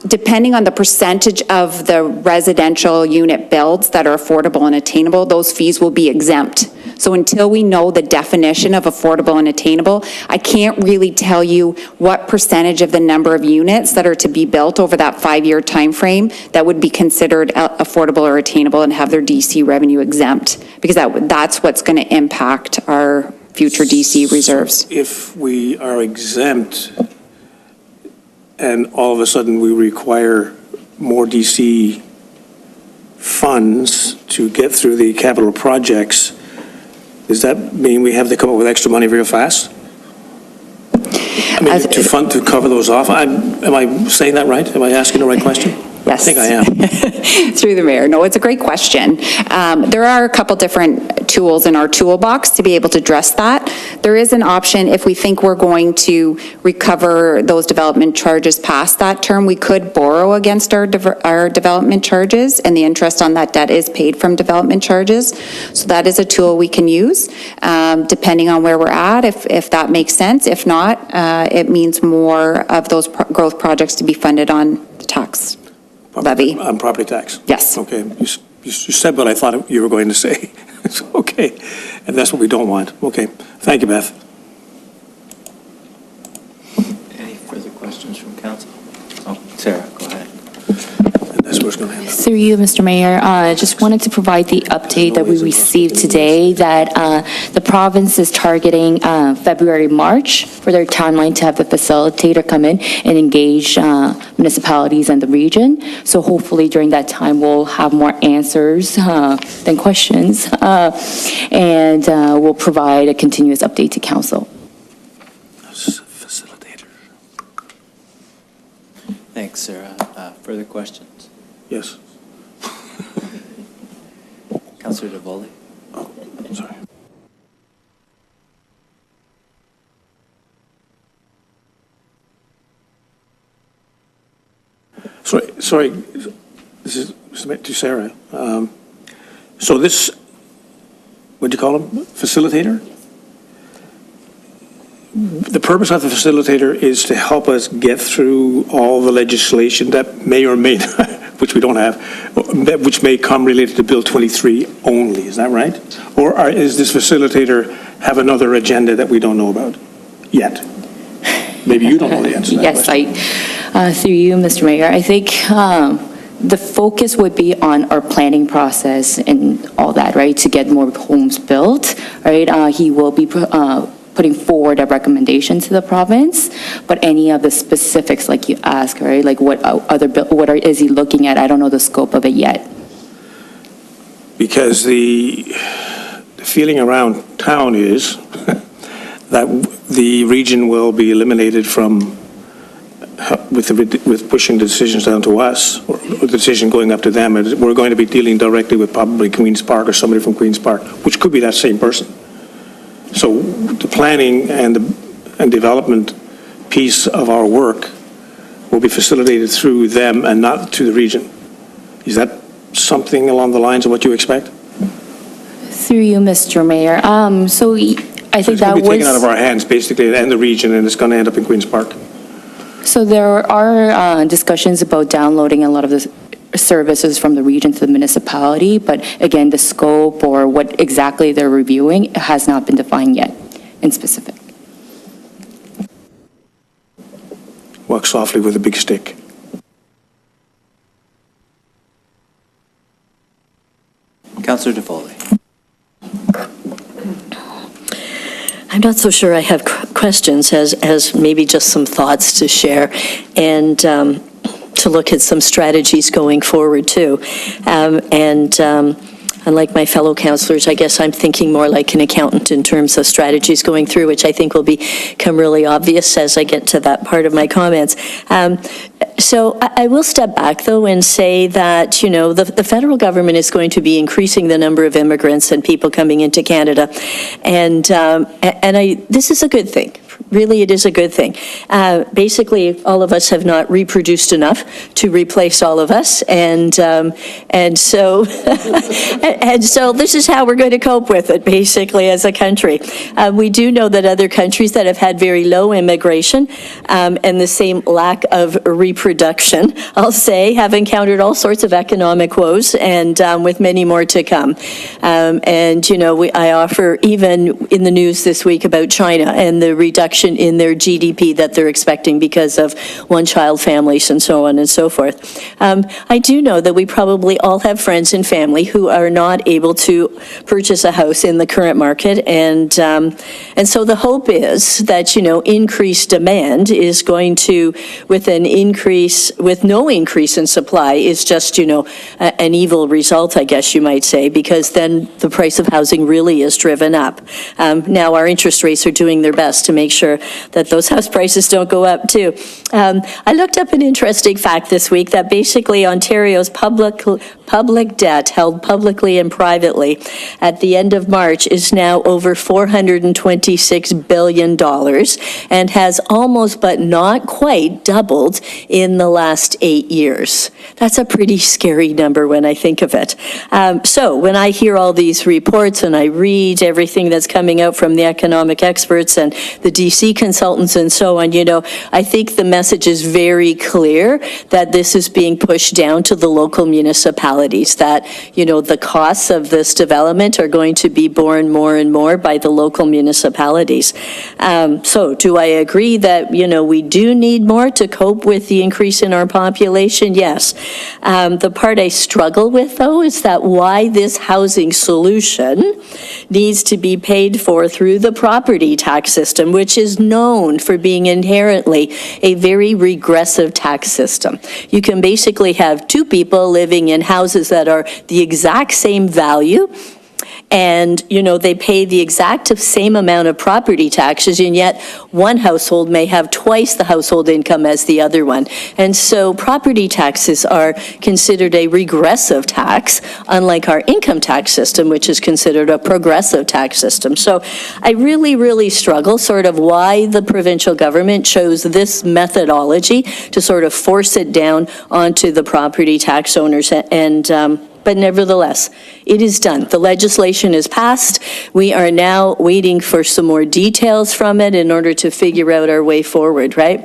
[SPEAKER 6] depending on the percentage of the residential unit builds that are affordable and attainable, those fees will be exempt. So until we know the definition of affordable and attainable, I can't really tell you what percentage of the number of units that are to be built over that 5-year time frame that would be considered affordable or attainable and have their DC revenue exempt, because that's what's going to impact our future DC reserves.
[SPEAKER 12] If we are exempt and all of a sudden we require more DC funds to get through the capital projects, does that mean we have to come up with extra money real fast? I mean, to cover those off? Am I saying that right? Am I asking the right question?
[SPEAKER 6] Yes.
[SPEAKER 12] I think I am.
[SPEAKER 6] Through the mayor. No, it's a great question. There are a couple different tools in our toolbox to be able to address that. There is an option if we think we're going to recover those development charges past that term, we could borrow against our development charges, and the interest on that debt is paid from development charges. So that is a tool we can use, depending on where we're at, if that makes sense. If not, it means more of those growth projects to be funded on the tax levy.
[SPEAKER 12] On property tax?
[SPEAKER 6] Yes.
[SPEAKER 12] Okay. You said what I thought you were going to say. It's okay. And that's what we don't want. Okay. Thank you, Beth.
[SPEAKER 1] Any further questions from council? Oh, Sarah, go ahead.
[SPEAKER 12] That's what's going to happen.
[SPEAKER 13] Through you, Mr. Mayor, just wanted to provide the update that we received today that the province is targeting February, March for their timeline to have the facilitator come in and engage municipalities and the region. So hopefully during that time, we'll have more answers than questions, and we'll provide a continuous update to council.
[SPEAKER 12] Facilitator.
[SPEAKER 1] Thanks, Sarah. Further questions?
[SPEAKER 12] Yes.
[SPEAKER 1] Councillor DeVoley.
[SPEAKER 12] Oh, sorry. Sorry, this is to Sarah. So this, what do you call him, facilitator? The purpose of the facilitator is to help us get through all the legislation that may or may not, which we don't have, which may come related to Bill 23 only, is that right? Or is this facilitator have another agenda that we don't know about yet? Maybe you don't know the answer to that question.
[SPEAKER 13] Yes, through you, Mr. Mayor, I think the focus would be on our planning process and all that, right, to get more homes built, right? He will be putting forward a recommendation to the province, but any of the specifics, like you asked, right? Like what is he looking at? I don't know the scope of it yet.
[SPEAKER 12] Because the feeling around town is that the region will be eliminated from, with pushing the decisions down to us, or the decision going up to them, and we're going to be dealing directly with probably Queen's Park or somebody from Queen's Park, which could be that same person. So the planning and development piece of our work will be facilitated through them and not to the region. Is that something along the lines of what you expect?
[SPEAKER 13] Through you, Mr. Mayor. So I think that was...
[SPEAKER 12] It's going to be taken out of our hands, basically, and the region, and it's going to end up in Queen's Park.
[SPEAKER 13] So there are discussions about downloading a lot of the services from the region to the municipality, but again, the scope or what exactly they're reviewing has not been defined yet in specific.
[SPEAKER 12] Walk softly with a big stick.
[SPEAKER 1] Councillor DeFoley.
[SPEAKER 8] I'm not so sure I have questions as maybe just some thoughts to share and to look at some strategies going forward too. Unlike my fellow councillors, I guess I'm thinking more like an accountant in terms of strategies going through, which I think will become really obvious as I get to that part of my comments. So I will step back, though, and say that, you know, the federal government is going to be increasing the number of immigrants and people coming into Canada. And this is a good thing. Really, it is a good thing. Basically, all of us have not reproduced enough to replace all of us, and so and so this is how we're going to cope with it, basically, as a country. We do know that other countries that have had very low immigration and the same lack of reproduction, I'll say, have encountered all sorts of economic woes, and with many more to come. And you know, I offer even in the news this week about China and the reduction in their GDP that they're expecting because of one-child families and so on and so forth. I do know that we probably all have friends and family who are not able to purchase a house in the current market, and so the hope is that, you know, increased demand is going to, with no increase in supply, is just, you know, an evil result, I guess you might say, because then the price of housing really is driven up. Now our interest rates are doing their best to make sure that those house prices don't go up too. I looked up an interesting fact this week that basically Ontario's public debt held publicly and privately at the end of March is now over $426 billion and has almost but not quite doubled in the last 8 years. That's a pretty scary number when I think of it. So when I hear all these reports and I read everything that's coming out from the economic experts and the DC consultants and so on, you know, I think the message is very clear that this is being pushed down to the local municipalities, that, you know, the costs of this development are going to be borne more and more by the local municipalities. So do I agree that, you know, we do need more to cope with the increase in our population? Yes. The part I struggle with, though, is that why this housing solution needs to be paid for through the property tax system, which is known for being inherently a very regressive tax system. You can basically have two people living in houses that are the exact same value, and, you know, they pay the exact same amount of property taxes, and yet one household may have twice the household income as the other one. And so property taxes are considered a regressive tax, unlike our income tax system, which is considered a progressive tax system. So I really, really struggle sort of why the provincial government chose this methodology to sort of force it down onto the property tax owners, but nevertheless, it is done. The legislation is passed. We are now waiting for some more details from it in order to figure out our way forward, right?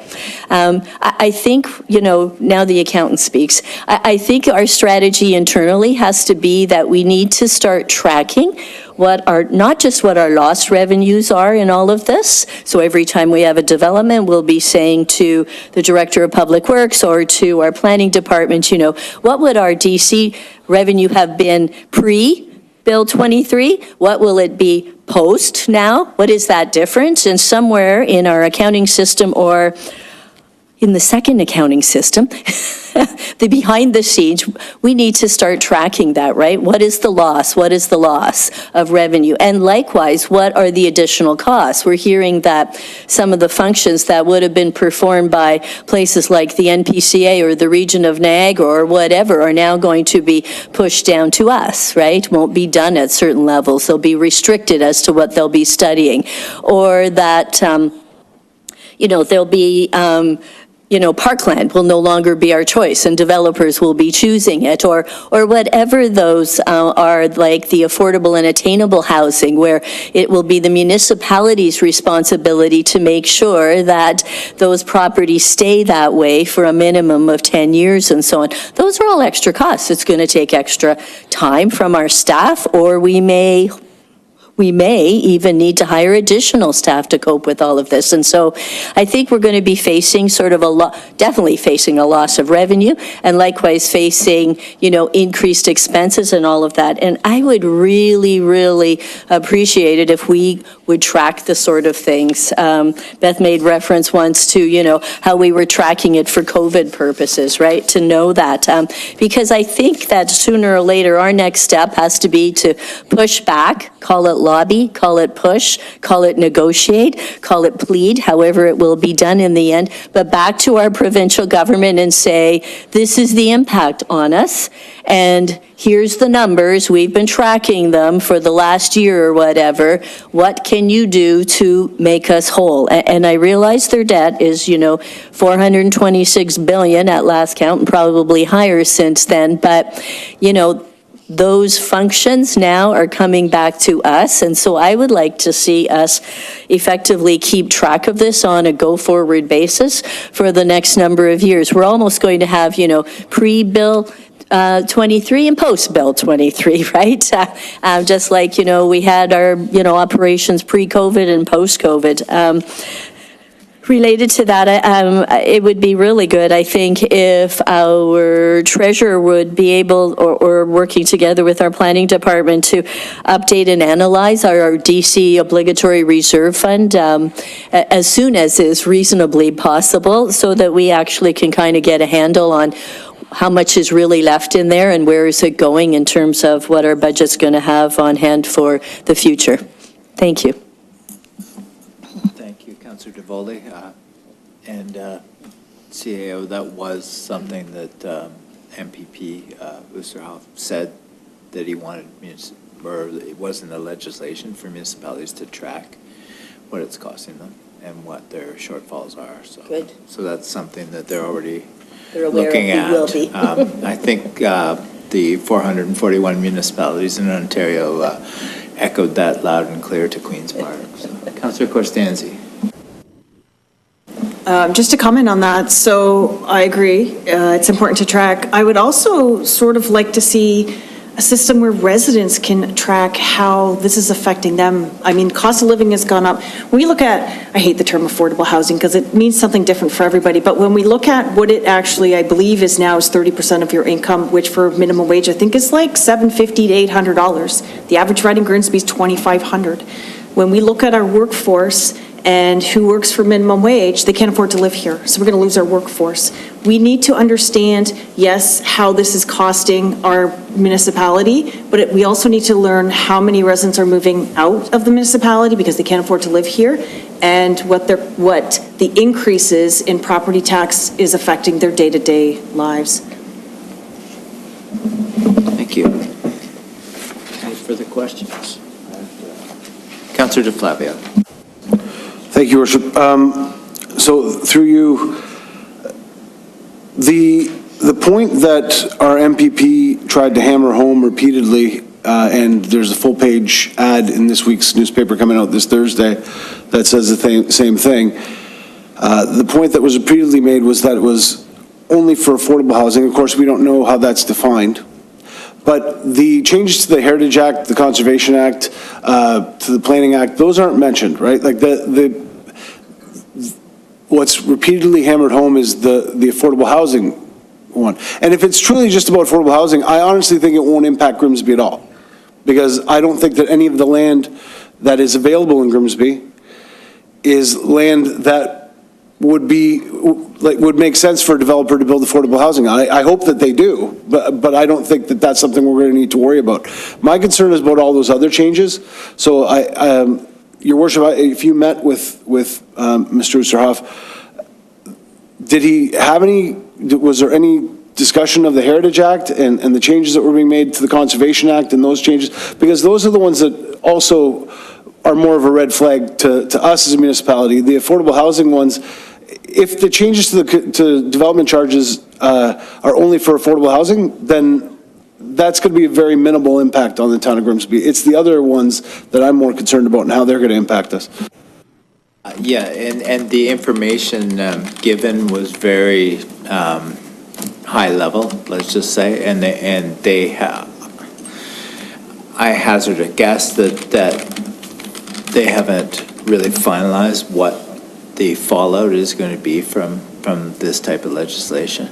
[SPEAKER 8] I think, you know, now the accountant speaks, I think our strategy internally has to be that we need to start tracking not just what our lost revenues are in all of this. So every time we have a development, we'll be saying to the Director of Public Works or to our planning department, you know, what would our DC revenue have been pre Bill 23, what will it be post now? What is that difference? And somewhere in our accounting system or in the second accounting system, the behind the scenes, we need to start tracking that, right? What is the loss? What is the loss of revenue? And likewise, what are the additional costs? We're hearing that some of the functions that would have been performed by places like the NPCA or the region of Niagara or whatever are now going to be pushed down to us, right? Won't be done at certain levels. They'll be restricted as to what they'll be studying. Or that, there'll be, parkland will no longer be our choice and developers will be choosing it, or whatever those are, like the affordable and attainable housing, where it will be the municipality's responsibility to make sure that those properties stay that way for a minimum of 10 years and so on. Those are all extra costs. It's going to take extra time from our staff, or we may even need to hire additional staff to cope with all of this. And so I think we're going to be facing definitely facing a loss of revenue, and likewise facing, increased expenses and all of that. And I would really, really appreciate it if we would track the sort of things. Beth made reference once to, how we were tracking it for COVID purposes, right? To know that. Because I think that sooner or later, our next step has to be to push back, call it lobby, call it push, call it negotiate, call it plead, however it will be done in the end, but back to our provincial government and say, this is the impact on us, and here's the numbers, we've been tracking them for the last year or whatever, what can you do to make us whole? And I realize their debt is, 426 billion at last count, and probably higher since then, but, those functions now are coming back to us, and so I would like to see us effectively keep track of this on a go-forward basis for the next number of years. We're almost going to have, pre-bill 23 and post-bill 23, right? Just like, we had our, operations pre-COVID and post-COVID. Related to that, it would be really good, I think, if our treasurer would be able, or working together with our planning department, to update and analyze our DC obligatory reserve fund as soon as is reasonably possible, so that we actually can kind of get a handle on how much is really left in there and where is it going in terms of what our budget's going to have on hand for the future. Thank you.
[SPEAKER 1] Councillor DeVoley, and CAO, that was something that MPP Oosterhoff said that he wanted, or it wasn't a legislation for municipalities to track what it's costing them and what their shortfalls are. So,
[SPEAKER 8] good.
[SPEAKER 1] So that's something that they're already
[SPEAKER 8] aware
[SPEAKER 1] looking at.
[SPEAKER 8] Will be.
[SPEAKER 1] I think the 441 municipalities in Ontario echoed that loud and clear to Queen's Park. So, Councillor Corstanzi.
[SPEAKER 9] Just to comment on that, so I agree, it's important to track. I would also sort of like to see a system where residents can track how this is affecting them. I mean, cost of living has gone up. When we look at, I hate the term affordable housing because it means something different for everybody, but when we look at what it actually, I believe, is now is 30% of your income, which for minimum wage, I think is like $750 to $800. The average rent in Grimsby is $2,500. When we look at our workforce and who works for minimum wage, they can't afford to live here. So we're going to lose our workforce. We need to understand, yes, how this is costing our municipality, but we also need to learn how many residents are moving out of the municipality because they can't afford to live here, and what the increases in property tax is affecting their day-to-day lives.
[SPEAKER 1] Thank you. Any further questions? Councillor DeFlavio.
[SPEAKER 4] Thank you, Worship. So through you, the point that our MPP tried to hammer home repeatedly, and there's a full-page ad in this week's newspaper coming out this Thursday that says the same thing. The point that was repeatedly made was that it was only for affordable housing. Of course, we don't know how that's defined. But the changes to the Heritage Act, the Conservation Act, to the Planning Act, those aren't mentioned, right? Like what's repeatedly hammered home is the affordable housing one. And if it's truly just about affordable housing, I honestly think it won't impact Grimsby at all, Because I don't think that any of the land that is available in Grimsby is land that would make sense for a developer to build affordable housing. I hope that they do, but I don't think that that's something we're going to need to worry about. My concern is about all those other changes. So Your Worship, if you met with Mr. Oosterhoff, did he have was there any discussion of the Heritage Act and the changes that were being made to the Conservation Act and those changes? Because those are the ones that also are more of a red flag to us as a municipality. The affordable housing ones, if the changes to development charges are only for affordable housing, then that's going to be a very minimal impact on the town of Grimsby. It's the other ones that I'm more concerned about and how they're going to impact us.
[SPEAKER 1] Yeah, and the information given was very high level, let's just say, and they have, I hazard a guess that they haven't really finalized what the fallout is going to be from this type of legislation.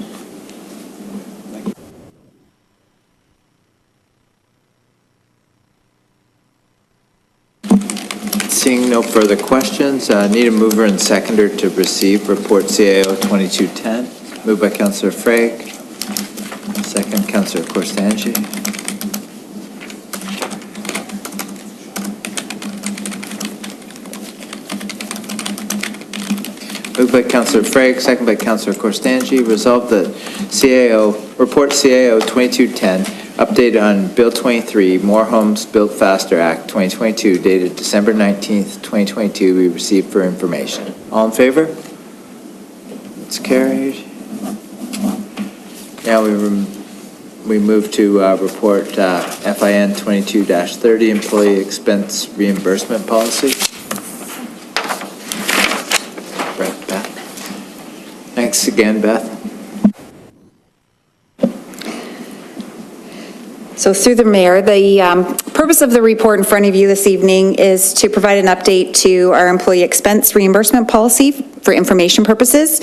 [SPEAKER 1] Seeing no further questions, need a mover and seconder to receive report CAO 2210. Moved by Councillor Frake, second Councillor Korstanji. Moved by Councillor Frake, second by Councillor Korstanji. Resolved that report CAO 2210, update on Bill 23, More Homes Built Faster Act 2022, dated December 19th, 2022, be received for information. All in favor? It's carried. Now we move to report FIN 22-30, Employee Expense Reimbursement Policy. Beth. Thanks again, Beth.
[SPEAKER 6] So through the mayor, the purpose of the report in front of you this evening is to provide an update to our employee expense reimbursement policy for information purposes,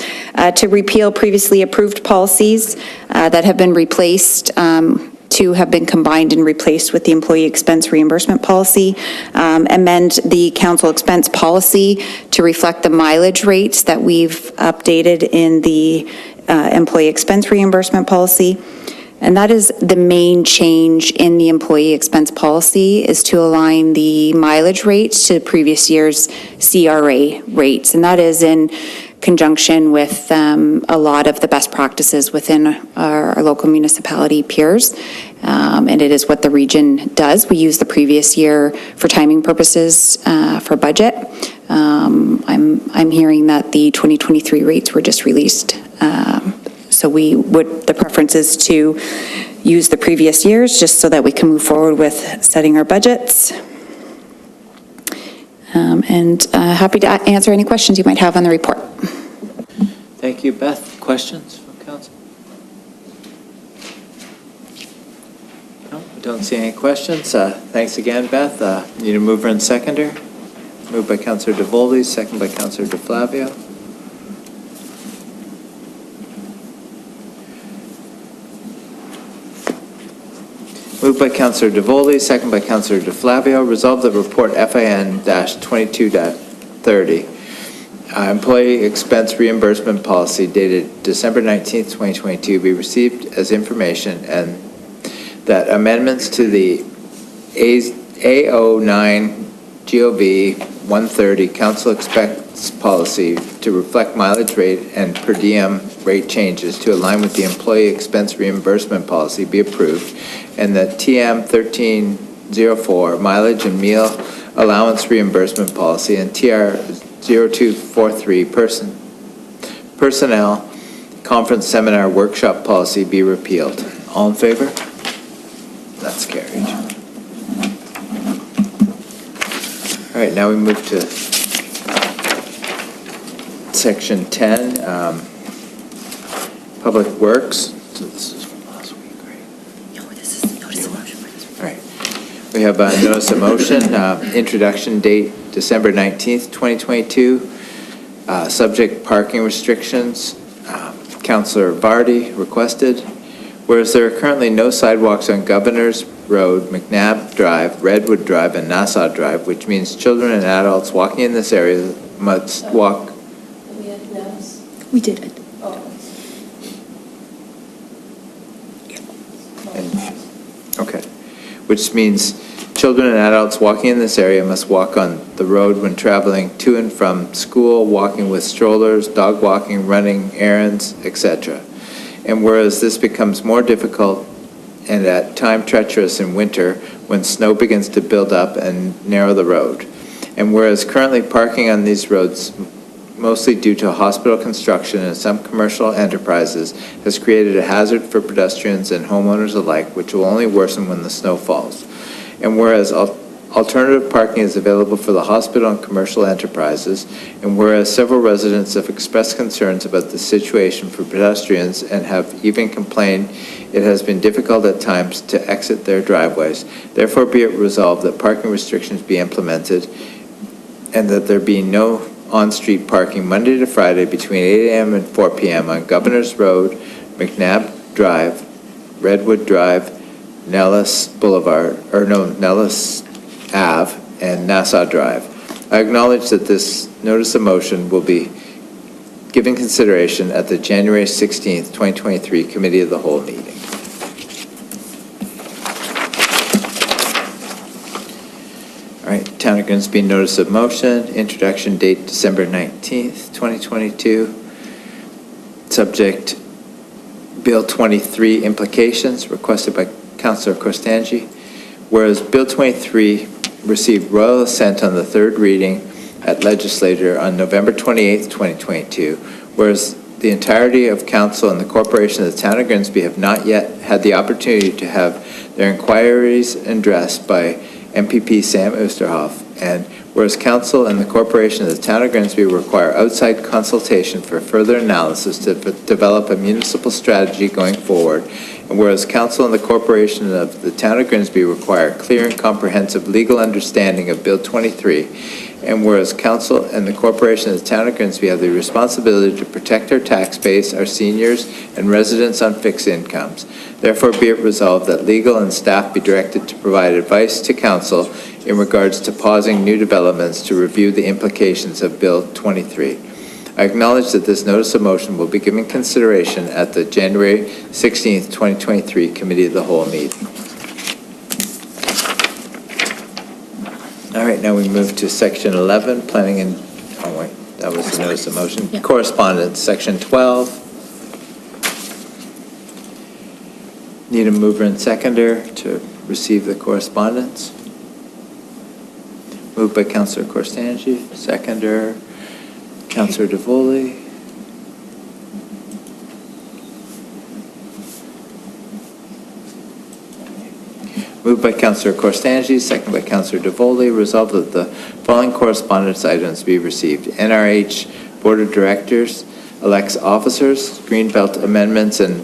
[SPEAKER 6] to repeal previously approved policies that have been replaced, to have been combined and replaced with the employee expense reimbursement policy, amend the council expense policy to reflect the mileage rates that we've updated in the employee expense reimbursement policy. And that is the main change in the employee expense policy, is to align the mileage rates to previous year's CRA rates. And that is in conjunction with a lot of the best practices within our local municipality peers. And it is what the region does. We use the previous year for timing purposes for budget. I'm hearing that the 2023 rates were just released. So the preference is to use the previous years just so that we can move forward with setting our budgets. And happy to answer any questions you might have on the report.
[SPEAKER 1] Thank you, Beth. Questions from council? No, I don't see any questions. Thanks again, Beth. Need a mover and seconder? Moved by Councillor DeVoldy, second by Councillor DeFlavio. Moved by Councillor DeVoldy, second by Councillor DeFlavio. Resolved that report FIN-22-30, employee expense reimbursement policy dated December 19th, 2022, be received as information, and that amendments to the A09 GOV 130 council expense policy to reflect mileage rate and per diem rate changes to align with the employee expense reimbursement policy be approved, and that TM 1304 mileage and meal allowance reimbursement policy and TR 0243 personnel conference seminar workshop policy be repealed. All in favor? That's carried. All right, now we move to section 10, Public Works. So this is from last week, right?
[SPEAKER 6] No, this is notice of motion.
[SPEAKER 1] All right. We have a notice of motion, introduction date December 19th, 2022. Subject parking restrictions. Councillor Vardy requested. Whereas there are currently no sidewalks on Governor's Road, McNabb Drive, Redwood Drive, and Nassau Drive, which means children and adults walking in this area must walk.
[SPEAKER 11] We did it.
[SPEAKER 1] Okay. Which means children and adults walking in this area must walk on the road when traveling to and from school, walking with strollers, dog walking, running errands, etc. And whereas this becomes more difficult and at times treacherous in winter when snow begins to build up and narrow the road. And whereas currently parking on these roads, mostly due to hospital construction and some commercial enterprises, has created a hazard for pedestrians and homeowners alike, which will only worsen when the snow falls. And whereas alternative parking is available for the hospital and commercial enterprises, and whereas several residents have expressed concerns about the situation for pedestrians and have even complained it has been difficult at times to exit their driveways, therefore be it resolved that parking restrictions be implemented and that there be no on-street parking Monday to Friday between 8 a.m. and 4 p.m. on Governor's Road, McNabb Drive, Redwood Drive, Nellis Ave, and Nassau Drive. I acknowledge that this notice of motion will be given consideration at the January 16th, 2023 Committee of the Whole meeting. All right, Town of Grimsby notice of motion, introduction date December 19th, 2022. Subject, Bill 23 implications requested by Councillor Corstangi. Whereas Bill 23 received royal assent on the third reading at Legislature on November 28th, 2022, whereas the entirety of council and the corporation of the Town of Grimsby have not yet had the opportunity to have their inquiries addressed by MPP Sam Oosterhoff, and whereas council and the corporation of the Town of Grimsby require outside consultation for further analysis to develop a municipal strategy going forward, and whereas council and the corporation of the Town of Grimsby require clear and comprehensive legal understanding of Bill 23, and whereas council and the corporation of the Town of Grimsby have the responsibility to protect our tax base, our seniors, and residents on fixed incomes, therefore be it resolved that legal and staff be directed to provide advice to council in regards to pausing new developments to review the implications of Bill 23. I acknowledge that this notice of motion will be given consideration at the January 16th, 2023 Committee of the Whole meeting. All right, now we move to Section 11, Planning and, oh wait, that was the notice of motion.
[SPEAKER 11] Yeah.
[SPEAKER 1] Correspondence, Section 12. Need a mover and seconder to receive the correspondence. Moved by Councillor Corstangi, seconder, Councillor DeVoli. Moved by Councillor Corstangi, second by Councillor DeVoli. Resolved that the following correspondence items be received. NRH Board of Directors elects officers, Greenbelt amendments and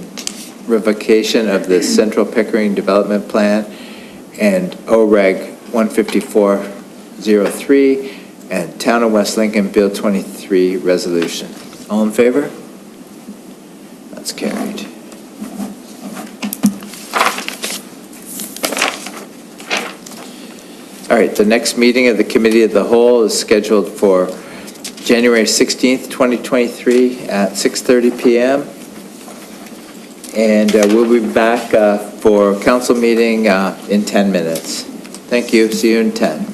[SPEAKER 1] revocation of the Central Pickering Development Plan, and OREG 15403, and Town of West Lincoln Bill 23 resolution. All in favor? That's carried. All right, the next meeting of the Committee of the Whole is scheduled for January 16th, 2023 at 6:30 p.m. And we'll be back for council meeting in 10 minutes. Thank you. See you in 10.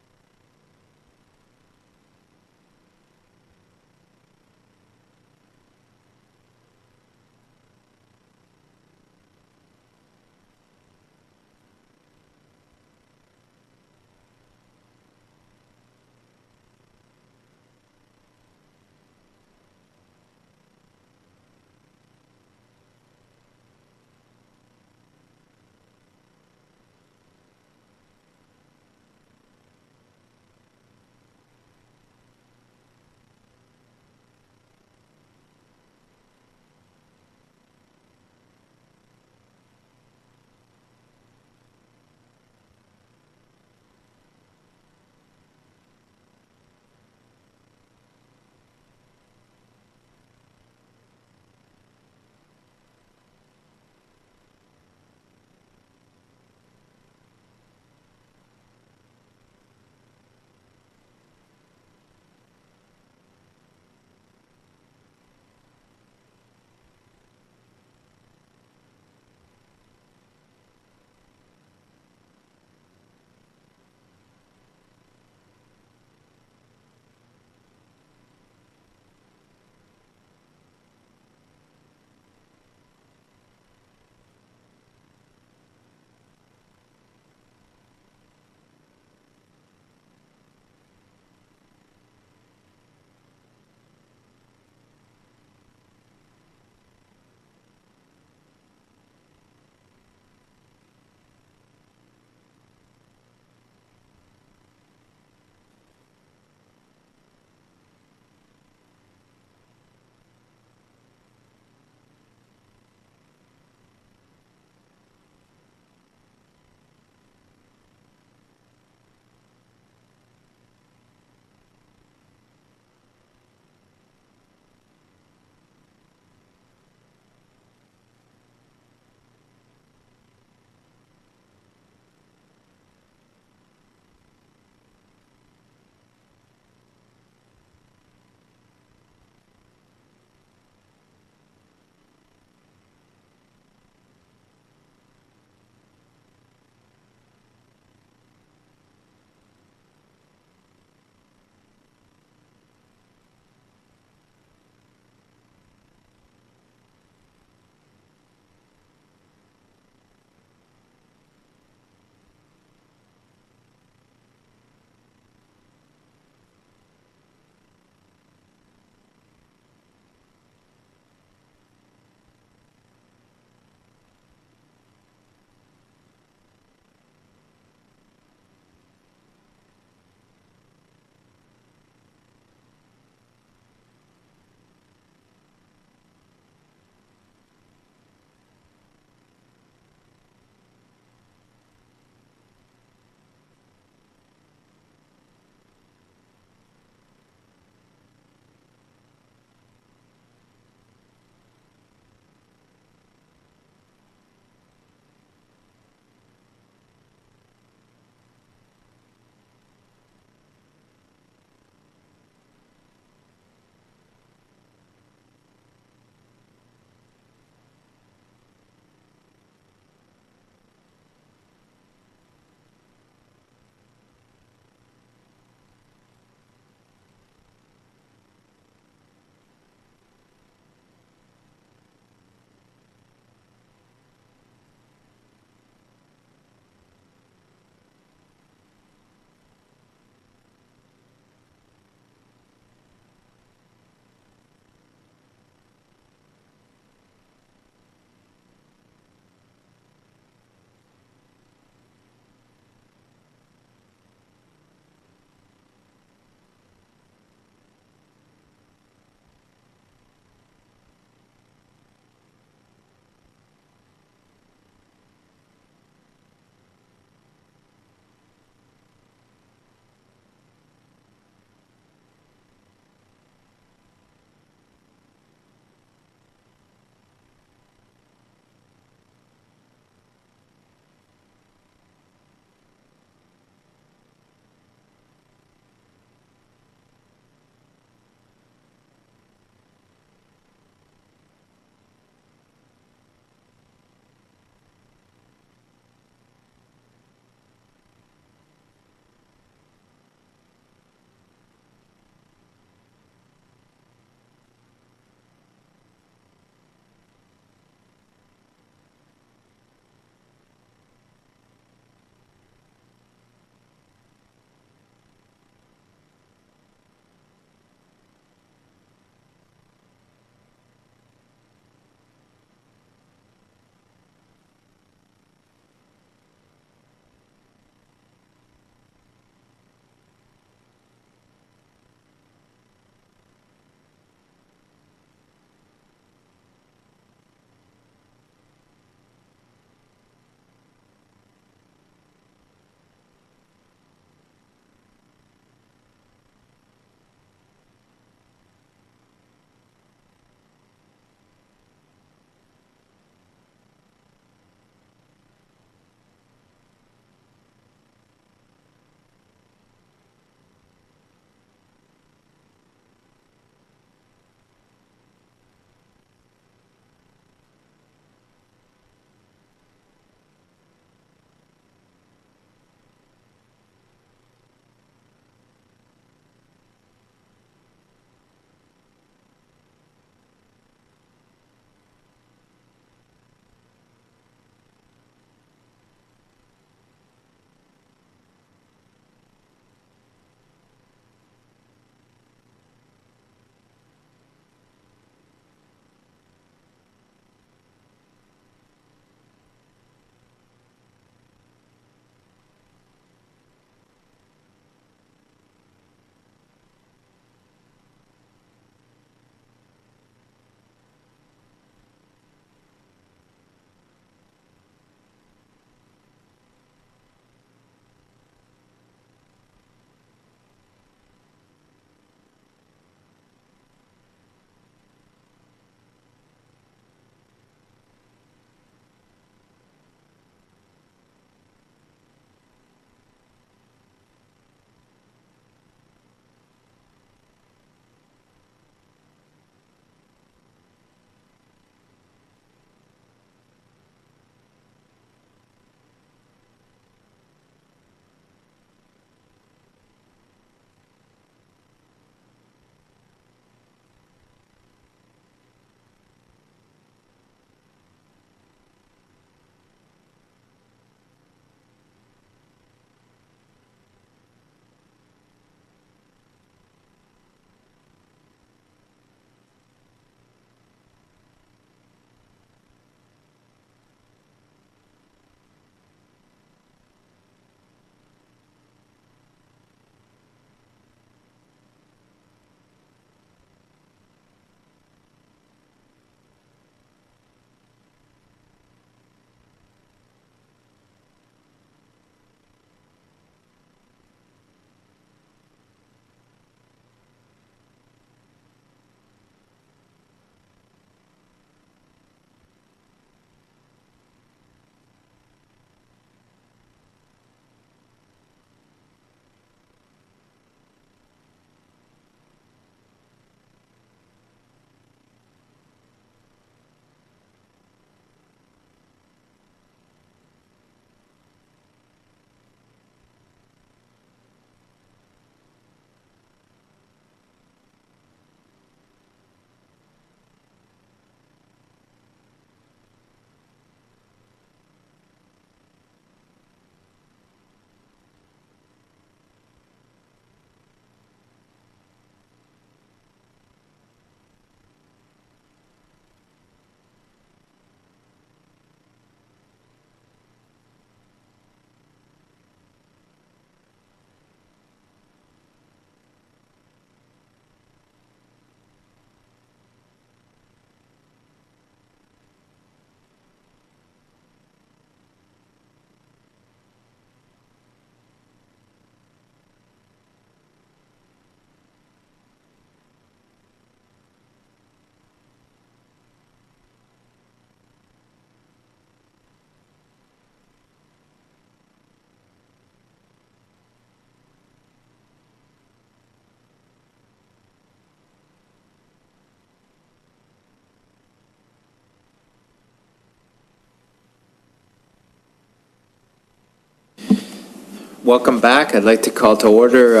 [SPEAKER 1] Welcome back. I'd like to call to order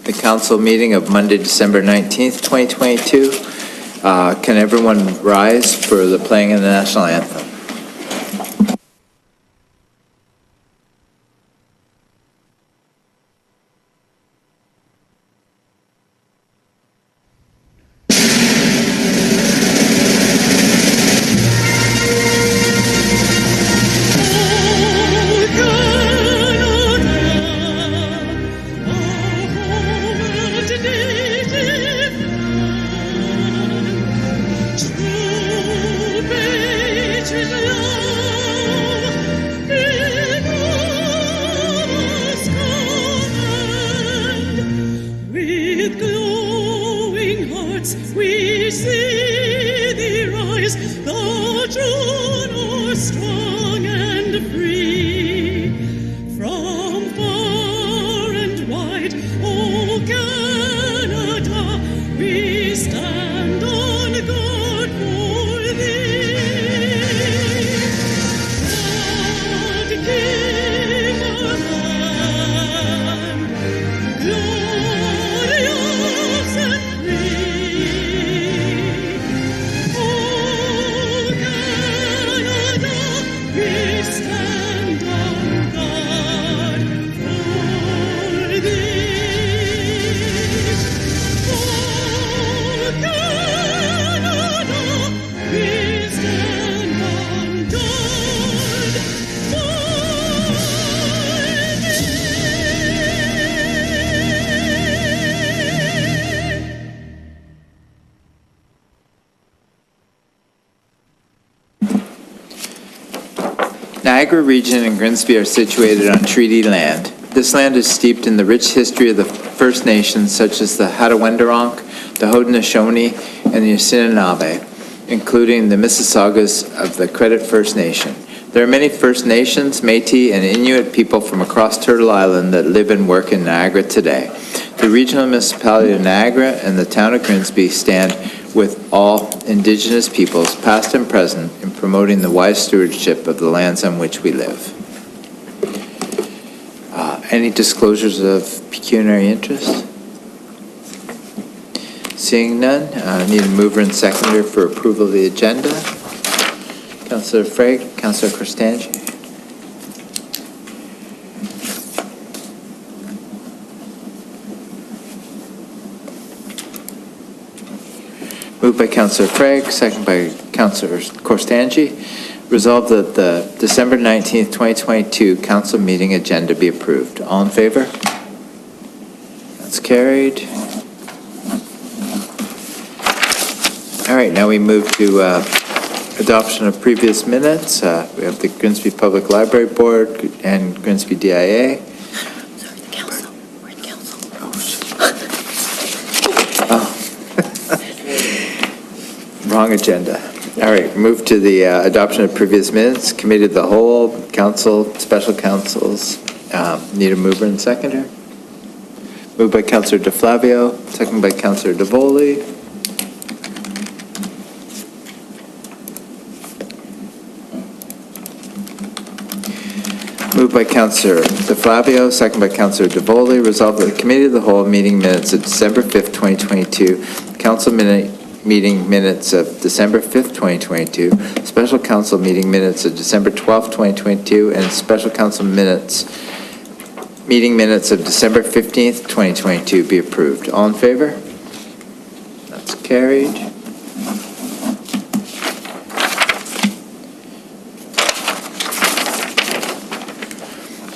[SPEAKER 1] the council meeting of Monday, December 19th, 2022. Can everyone rise for the playing of the national anthem?
[SPEAKER 14] We see thee rise, the true north, strong and free. From far and wide, O Canada, we stand on guard for thee. God give our land, glorious and
[SPEAKER 1] Niagara Region and Grimsby are situated on treaty land. This land is steeped in the rich history of the First Nations, such as the Hattaway-Wendoronk, the Haudenosaunee, and the Anishinaabe, including the Mississaugas of the Credit First Nation. There are many First Nations, Métis, and Inuit people from across Turtle Island that live and work in Niagara today. The regional municipality of Niagara and the town of Grimsby stand with all Indigenous peoples, past and present, in promoting the wise stewardship of the lands on which we live. Any disclosures of pecuniary interest? Seeing none, need a mover and seconder for approval of the agenda. Councillor Freg, Councillor Corstangi. Moved by Councillor Freg, second by Councillor Corstangi. Resolved that the December 19th, 2022 council meeting agenda be approved. All in favor? That's carried. All right, now we move to adoption of previous minutes. We have the Grimsby Public Library Board and Grimsby DIA.
[SPEAKER 8] Sorry, the council. We're in council.
[SPEAKER 1] Wrong agenda. All right, move to the adoption of previous minutes. Committee of the whole, council, special councils. Need a mover and seconder. Moved by Councillor DeFlavio, second by Councillor DeVoli. Moved by Councillor DeFlavio, second by Councillor DeVoli. Resolved that the Committee of the Whole meeting minutes of December 5th, 2022, council meeting minutes of December 5th, 2022, special council meeting minutes of December 12th, 2022, and special council meeting minutes of December 15th, 2022 be approved. All in favor? That's carried.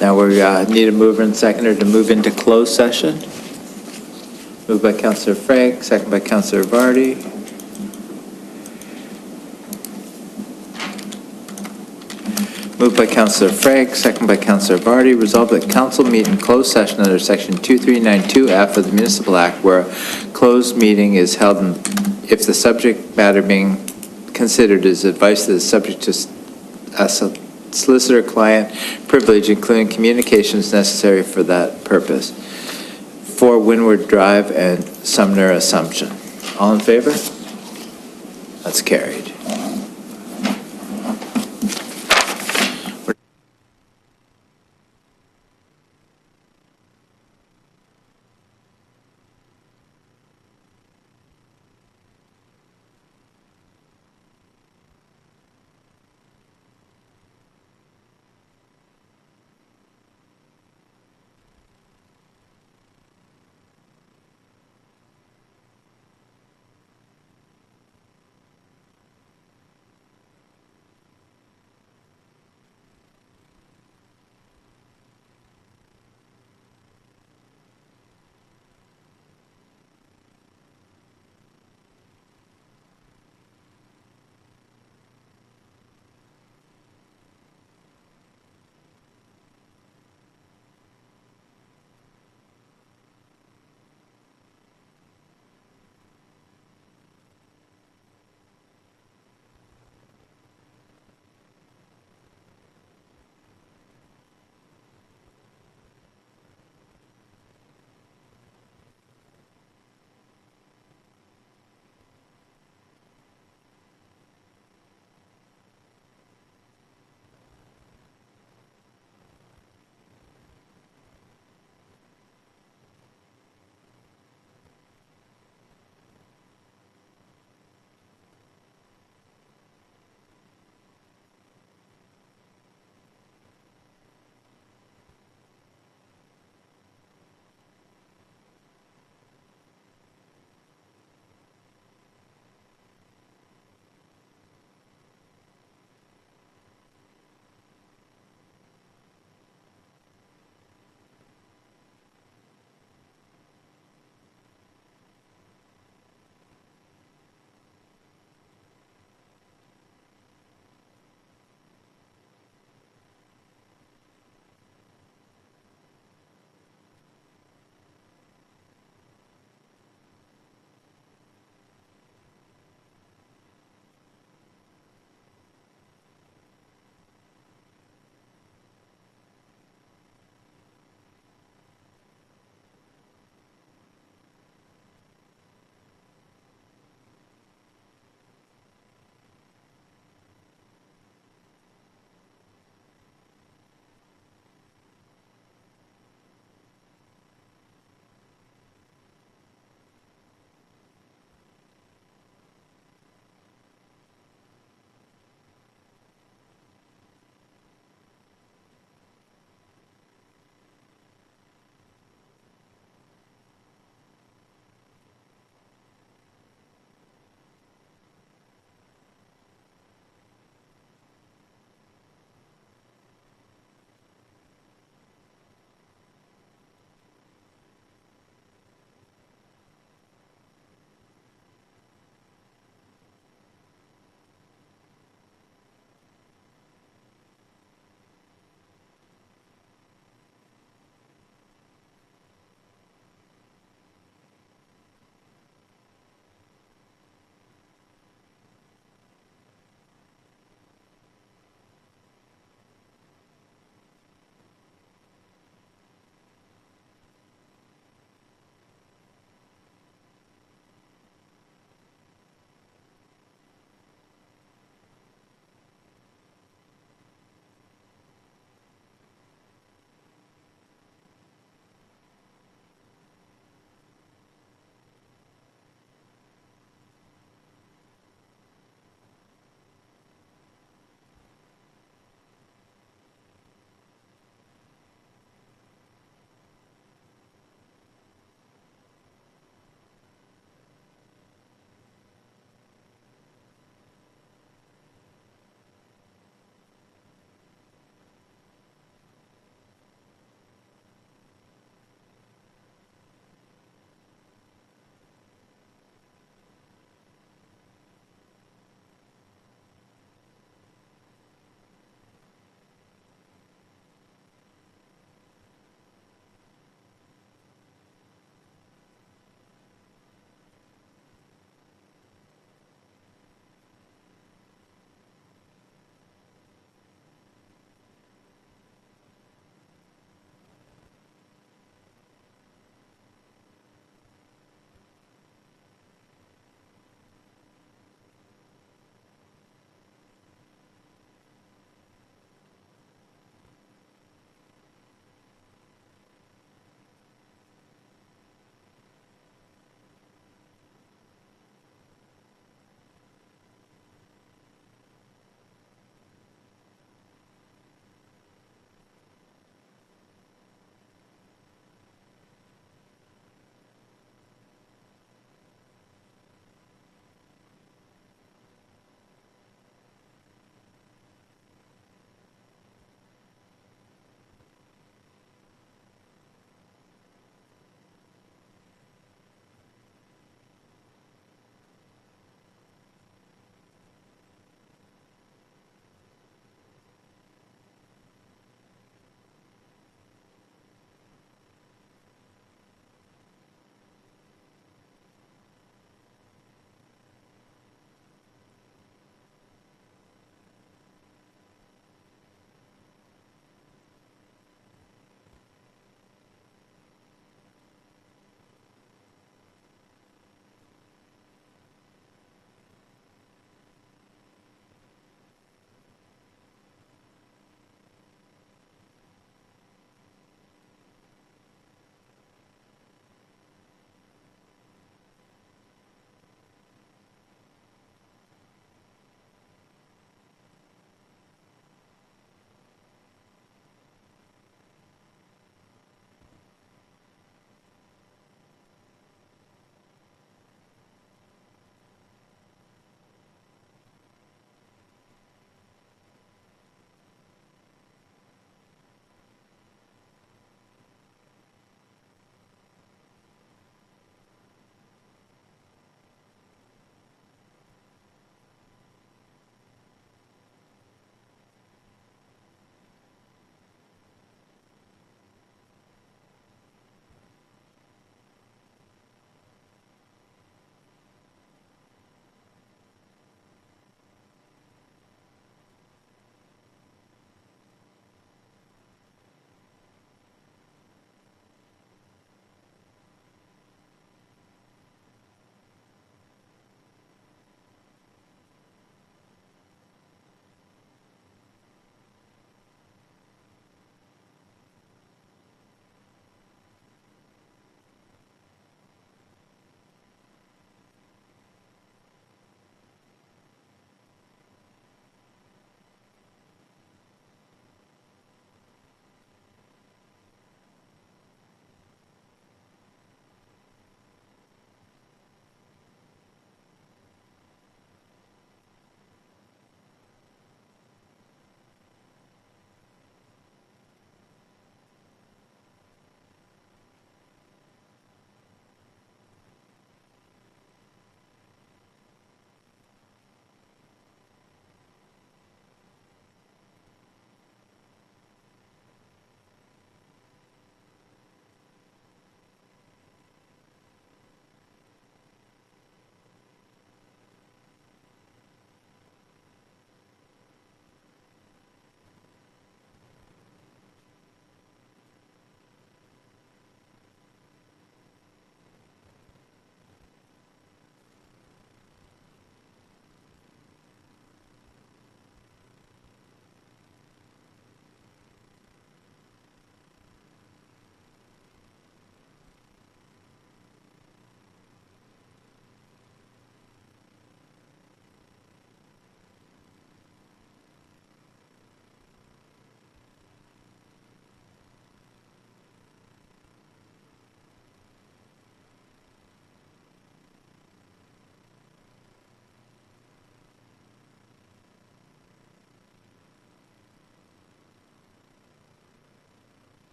[SPEAKER 1] Now we need a mover and seconder to move into closed session. Moved by Councillor Frank, second by Councillor Vardy. Moved by Councillor Frank, second by Councillor Vardy. Resolved that council meet in closed session under section 2392F of the Municipal Act, where closed meeting is held if the subject matter being considered is advice that is subject to a solicitor-client privilege, including communications necessary for that purpose. For Windward Drive and Sumner Assumption. All in favor? That's carried.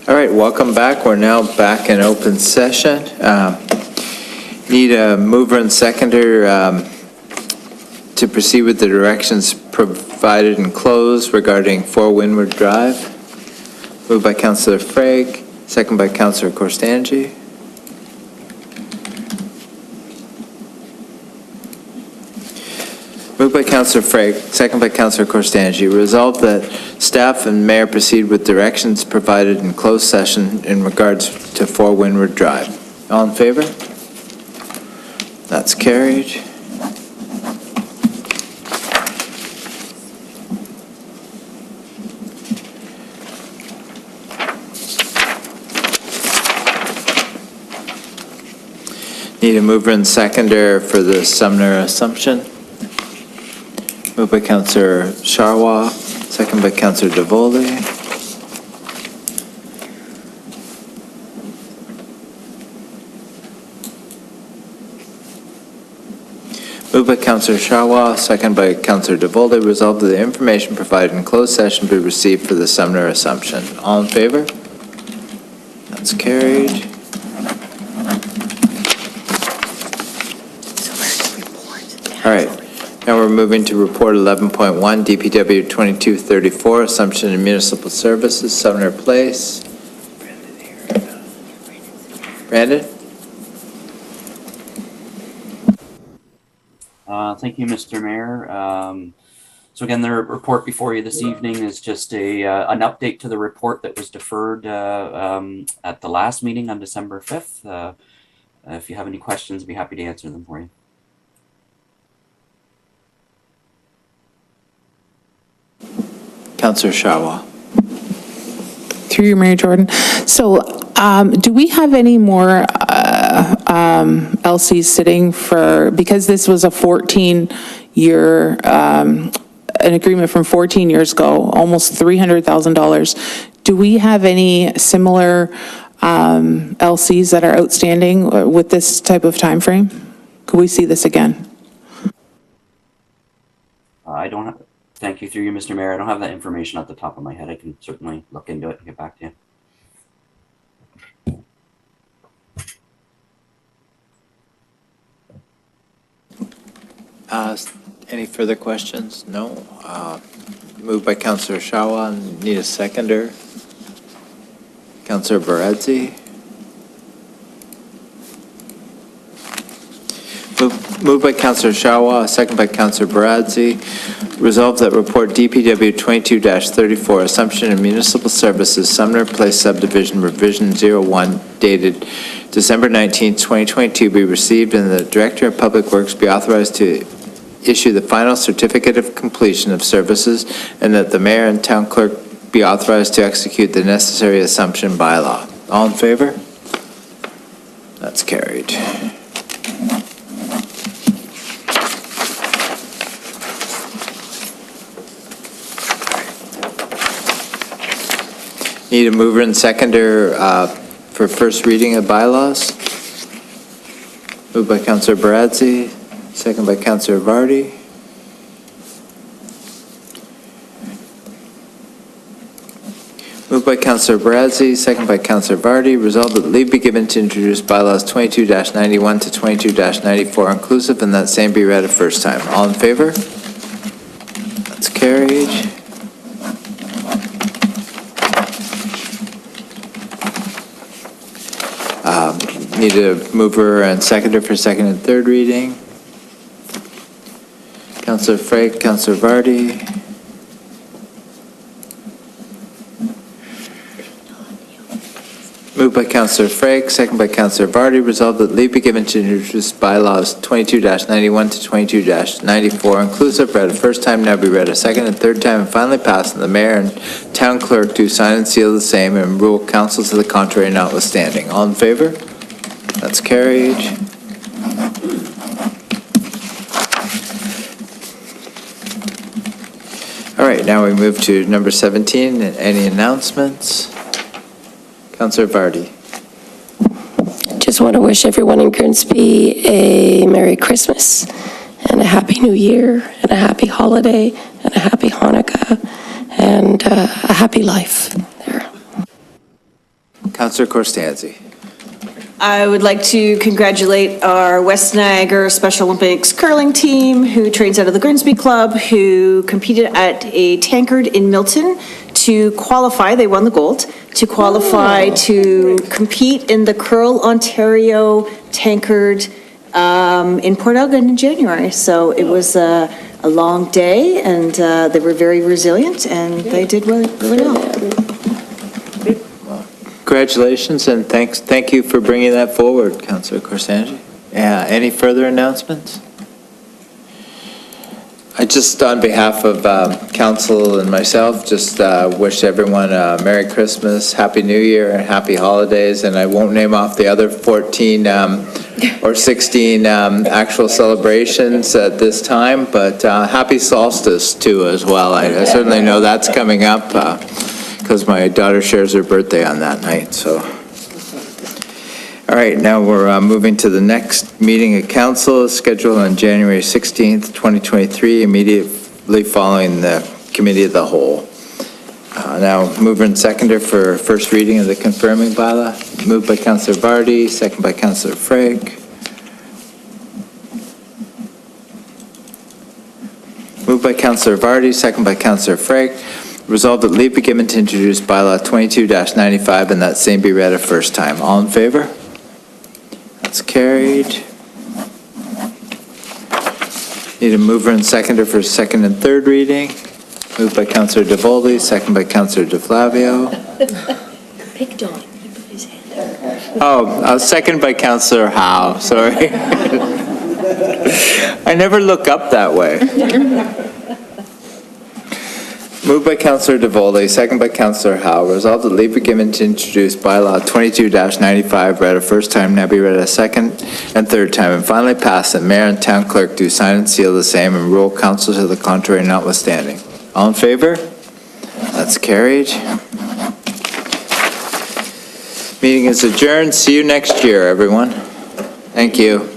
[SPEAKER 1] All right, welcome back. We're now back in open session. Need a mover and seconder to proceed with the directions provided and closed regarding 4 Windward Drive. Moved by Councillor Frake, second by Councillor Corstangi. Moved by Councillor Frake, second by Councillor Corstangi. Resolved that staff and mayor proceed with directions provided in closed session in regards to 4 Windward Drive. All in favor? That's carried. Need a mover and seconder for the Sumner Assumption. Moved by Councillor Charwa, second by Councillor DeVoldy. Moved by Councillor Charwa, second by Councillor DeVoldy. Resolved that the information provided in closed session be received for the Sumner Assumption. All in favor? That's carried. All right. Now we're moving to report 11.1, DPW 2234, Assumption in Municipal Services, Sumner Place. Brandon?
[SPEAKER 7] Thank you, Mr. Mayor. So again, the report before you this evening is just an update to the report that was deferred at the last meeting on December 5th. If you have any questions, I'd be happy to answer them for you.
[SPEAKER 1] Councillor Charwa.
[SPEAKER 5] Through you, Mayor Jordan. So do we have any more LCs sitting for, because this was a 14-year, an agreement from 14 years ago, almost $300,000. Do we have any similar LCs that are outstanding with this type of time frame? Could we see this again?
[SPEAKER 7] I don't have, thank you through you, Mr. Mayor. I don't have that information at the top of my head. I can certainly look into it and get back to you.
[SPEAKER 1] Any further questions? No? Moved by Councillor Charwa, need a seconder. Councillor Barrezzi. Moved by Councillor Charwa, second by Councillor Barrezzi. Resolved that report DPW 22-34, Assumption in Municipal Services, Sumner Place Subdivision Revision 01, dated December 19, 2022, be received and the Director of Public Works be authorized to issue the final certificate of completion of services, and that the mayor and town clerk be authorized to execute the necessary assumption by law. All in favor? That's carried. Need a mover and seconder for first reading of bylaws. Moved by Councillor Barrezzi, second by Councillor Vardy. Moved by Councillor Barrezzi, second by Councillor Vardy. Resolved that leave be given to introduce bylaws 22-91 to 22-94 inclusive, and that same be read a first time. All in favor? That's carried. Need a mover and seconder for second and third reading. Councillor Frake, Councillor Vardy. Moved by Councillor Frake, second by Councillor Vardy. Resolved that leave be given to introduce bylaws 22-91 to 22-94 inclusive, read a first time, now be read a second and third time, and finally passed, and the mayor and town clerk do sign and seal the same and rule council to the contrary notwithstanding. All in favor? That's carried. All right, now we move to number 17. Any announcements? Councillor Vardy.
[SPEAKER 15] Just want to wish everyone in Grimsby a Merry Christmas and a Happy New Year and a Happy Holiday and a Happy Hanukkah and a happy life there.
[SPEAKER 1] Councillor Corstanzi.
[SPEAKER 9] I would like to congratulate our West Niagara Special Olympics curling team, who trains out of the Grimsby Club, who competed at a tankard in Milton to qualify, they won the gold, to qualify to compete in the Curl Ontario tankard in Port Elgin in January. So it was a long day, and they were very resilient, and they did really well.
[SPEAKER 1] Congratulations and thank you for bringing that forward, Councillor Corsangi. Any further announcements? I just, on behalf of council and myself, just wish everyone a Merry Christmas, Happy New Year, and Happy Holidays. And I won't name off the other 14 or 16 actual celebrations at this time, but Happy Solstice too as well. I certainly know that's coming up. Because my daughter shares her birthday on that night, so. All right, now we're moving to the next meeting of council, scheduled on January 16th, 2023, immediately following the committee of the whole. Now, mover and seconder for first reading of the confirming bylaw. Moved by Councillor Vardy, second by Councillor Frake. Moved by Councillor Vardy, second by Councillor Frake. Resolved that leave be given to introduce bylaw 22-95 and that same be read a first time. All in favor? That's carried. Need a mover and seconder for second and third reading. Moved by Councillor DeVoldy, second by Councillor DeFlavio.
[SPEAKER 8] Pick Don, he put his hand up.
[SPEAKER 1] Oh, second by Councillor Howe, sorry. I never look up that way. Moved by Councillor DeVoldy, second by Councillor Howe. Resolved that leave be given to introduce bylaw 22-95, read a first time, now be read a second and third time, and finally passed, that mayor and town clerk do sign and seal the same and rule council to the contrary notwithstanding. All in favor? That's carried. Meeting is adjourned. See you next year, everyone. Thank you.